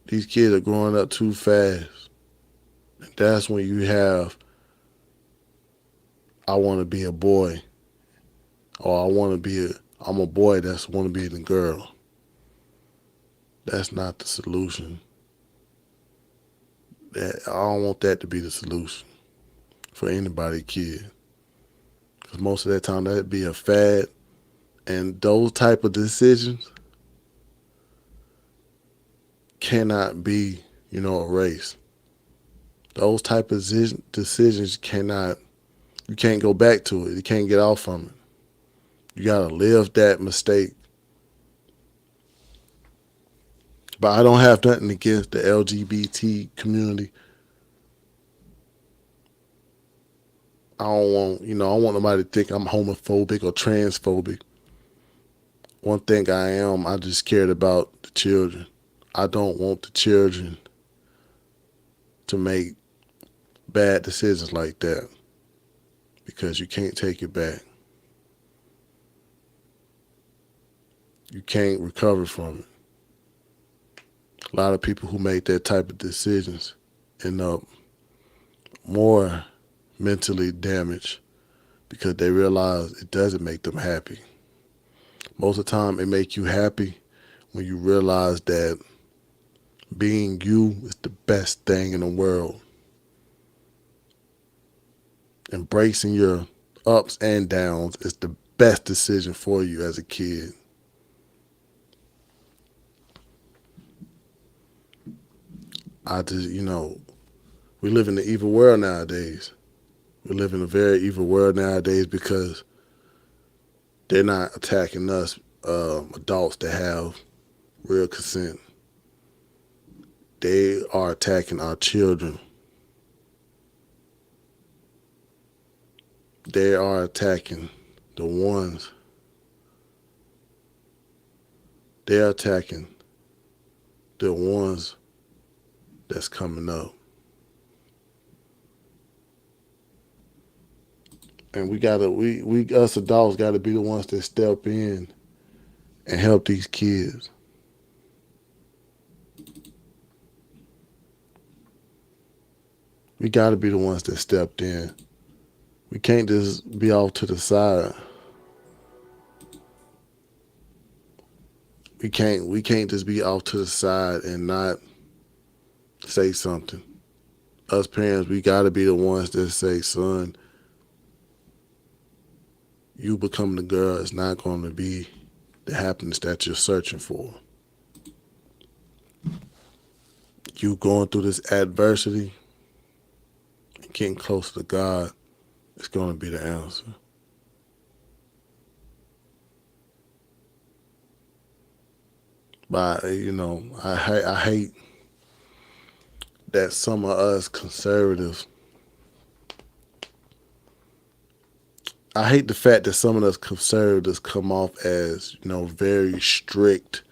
These kids are growing up too fast. And that's when you have, I want to be a boy. Or I'm a boy that's want to be the girl. That's not the solution. I don't want that to be the solution for anybody, kid. Because most of that time that'd be a fad. And those type of decisions cannot be, erased. Those type of decisions you can't go back to it. You can't get off from it. You got to live that mistake. But I don't have nothing against the LGBT community. I don't want nobody to think I'm homophobic or transphobic. One thing I am, I just cared about the children. I don't want the children to make bad decisions like that, because you can't take it back. You can't recover from it. A lot of people who make that type of decisions end up more mentally damaged because they realize it doesn't make them happy. Most of the time, it makes you happy when you realize that being you is the best thing in the world. Embracing your ups and downs is the best decision for you as a kid. We live in an evil world nowadays. We live in a very evil world nowadays because they're not attacking us adults that have real consent. They are attacking our children. They are attacking the ones. They're attacking the ones that's coming up. And we us adults gotta be the ones that step in and help these kids. We gotta be the ones that stepped in. We can't just be off to the side. We can't just be off to the side and not say something. Us parents, we gotta be the ones that say, son, you becoming the girl is not going to be the happiness that you're searching for. You going through this adversity and getting closer to God is going to be the answer. But, you know, I hate that some of us conservatives, I hate the fact that some of us conservatives come off as, you know, very strict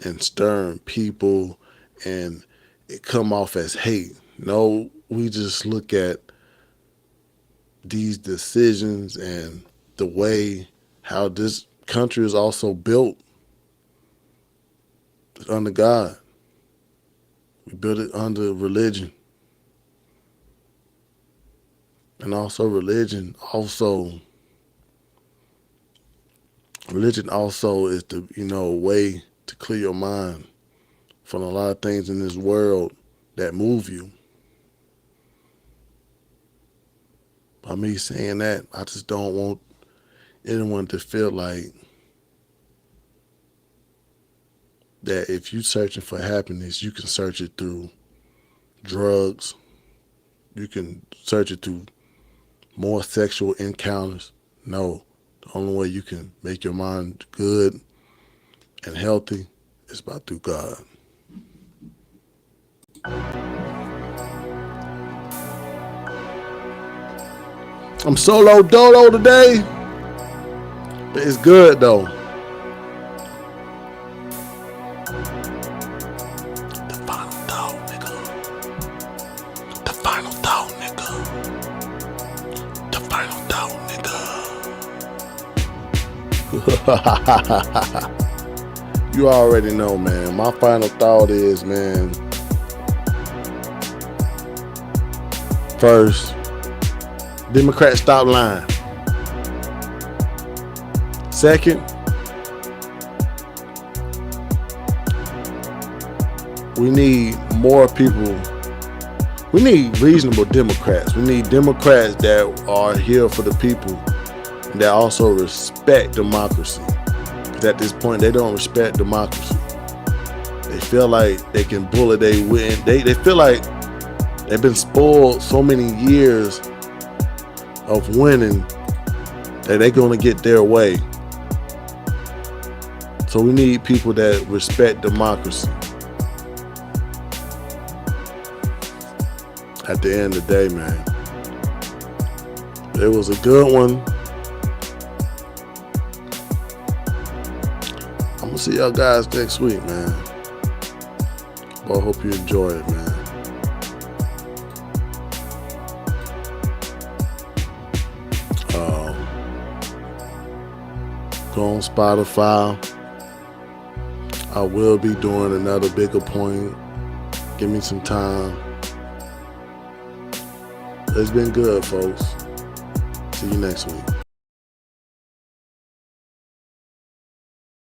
and stern people, and it come off as hate. No, we just look at these decisions and the way how this country is also built under God. We built it under religion. And also religion also is the, you know, way to clear your mind from a lot of things in this world that move you. By me saying that, I just don't want anyone to feel like that if you're searching for happiness, you can search it through drugs. You can search it through more sexual encounters. No, the only way you can make your mind good and healthy is by through God. I'm solo dolo today, but it's good though. You already know, man. My final thought is, man, first, Democrats stop lying. Second, we need more people. We need reasonable Democrats. We need Democrats that are here for the people and that also respect democracy. Because at this point, they don't respect democracy. They feel like they can bully their win. They feel like they've been spoiled so many years of winning that they're going to get their way. So we need people that respect democracy. At the end of the day, man, it was a good one. I'm gonna see y'all guys next week, man. Well, I hope you enjoy it, man. Go on Spotify. I will be doing another bigger point. Give me some time. It's been good, folks. See you next week.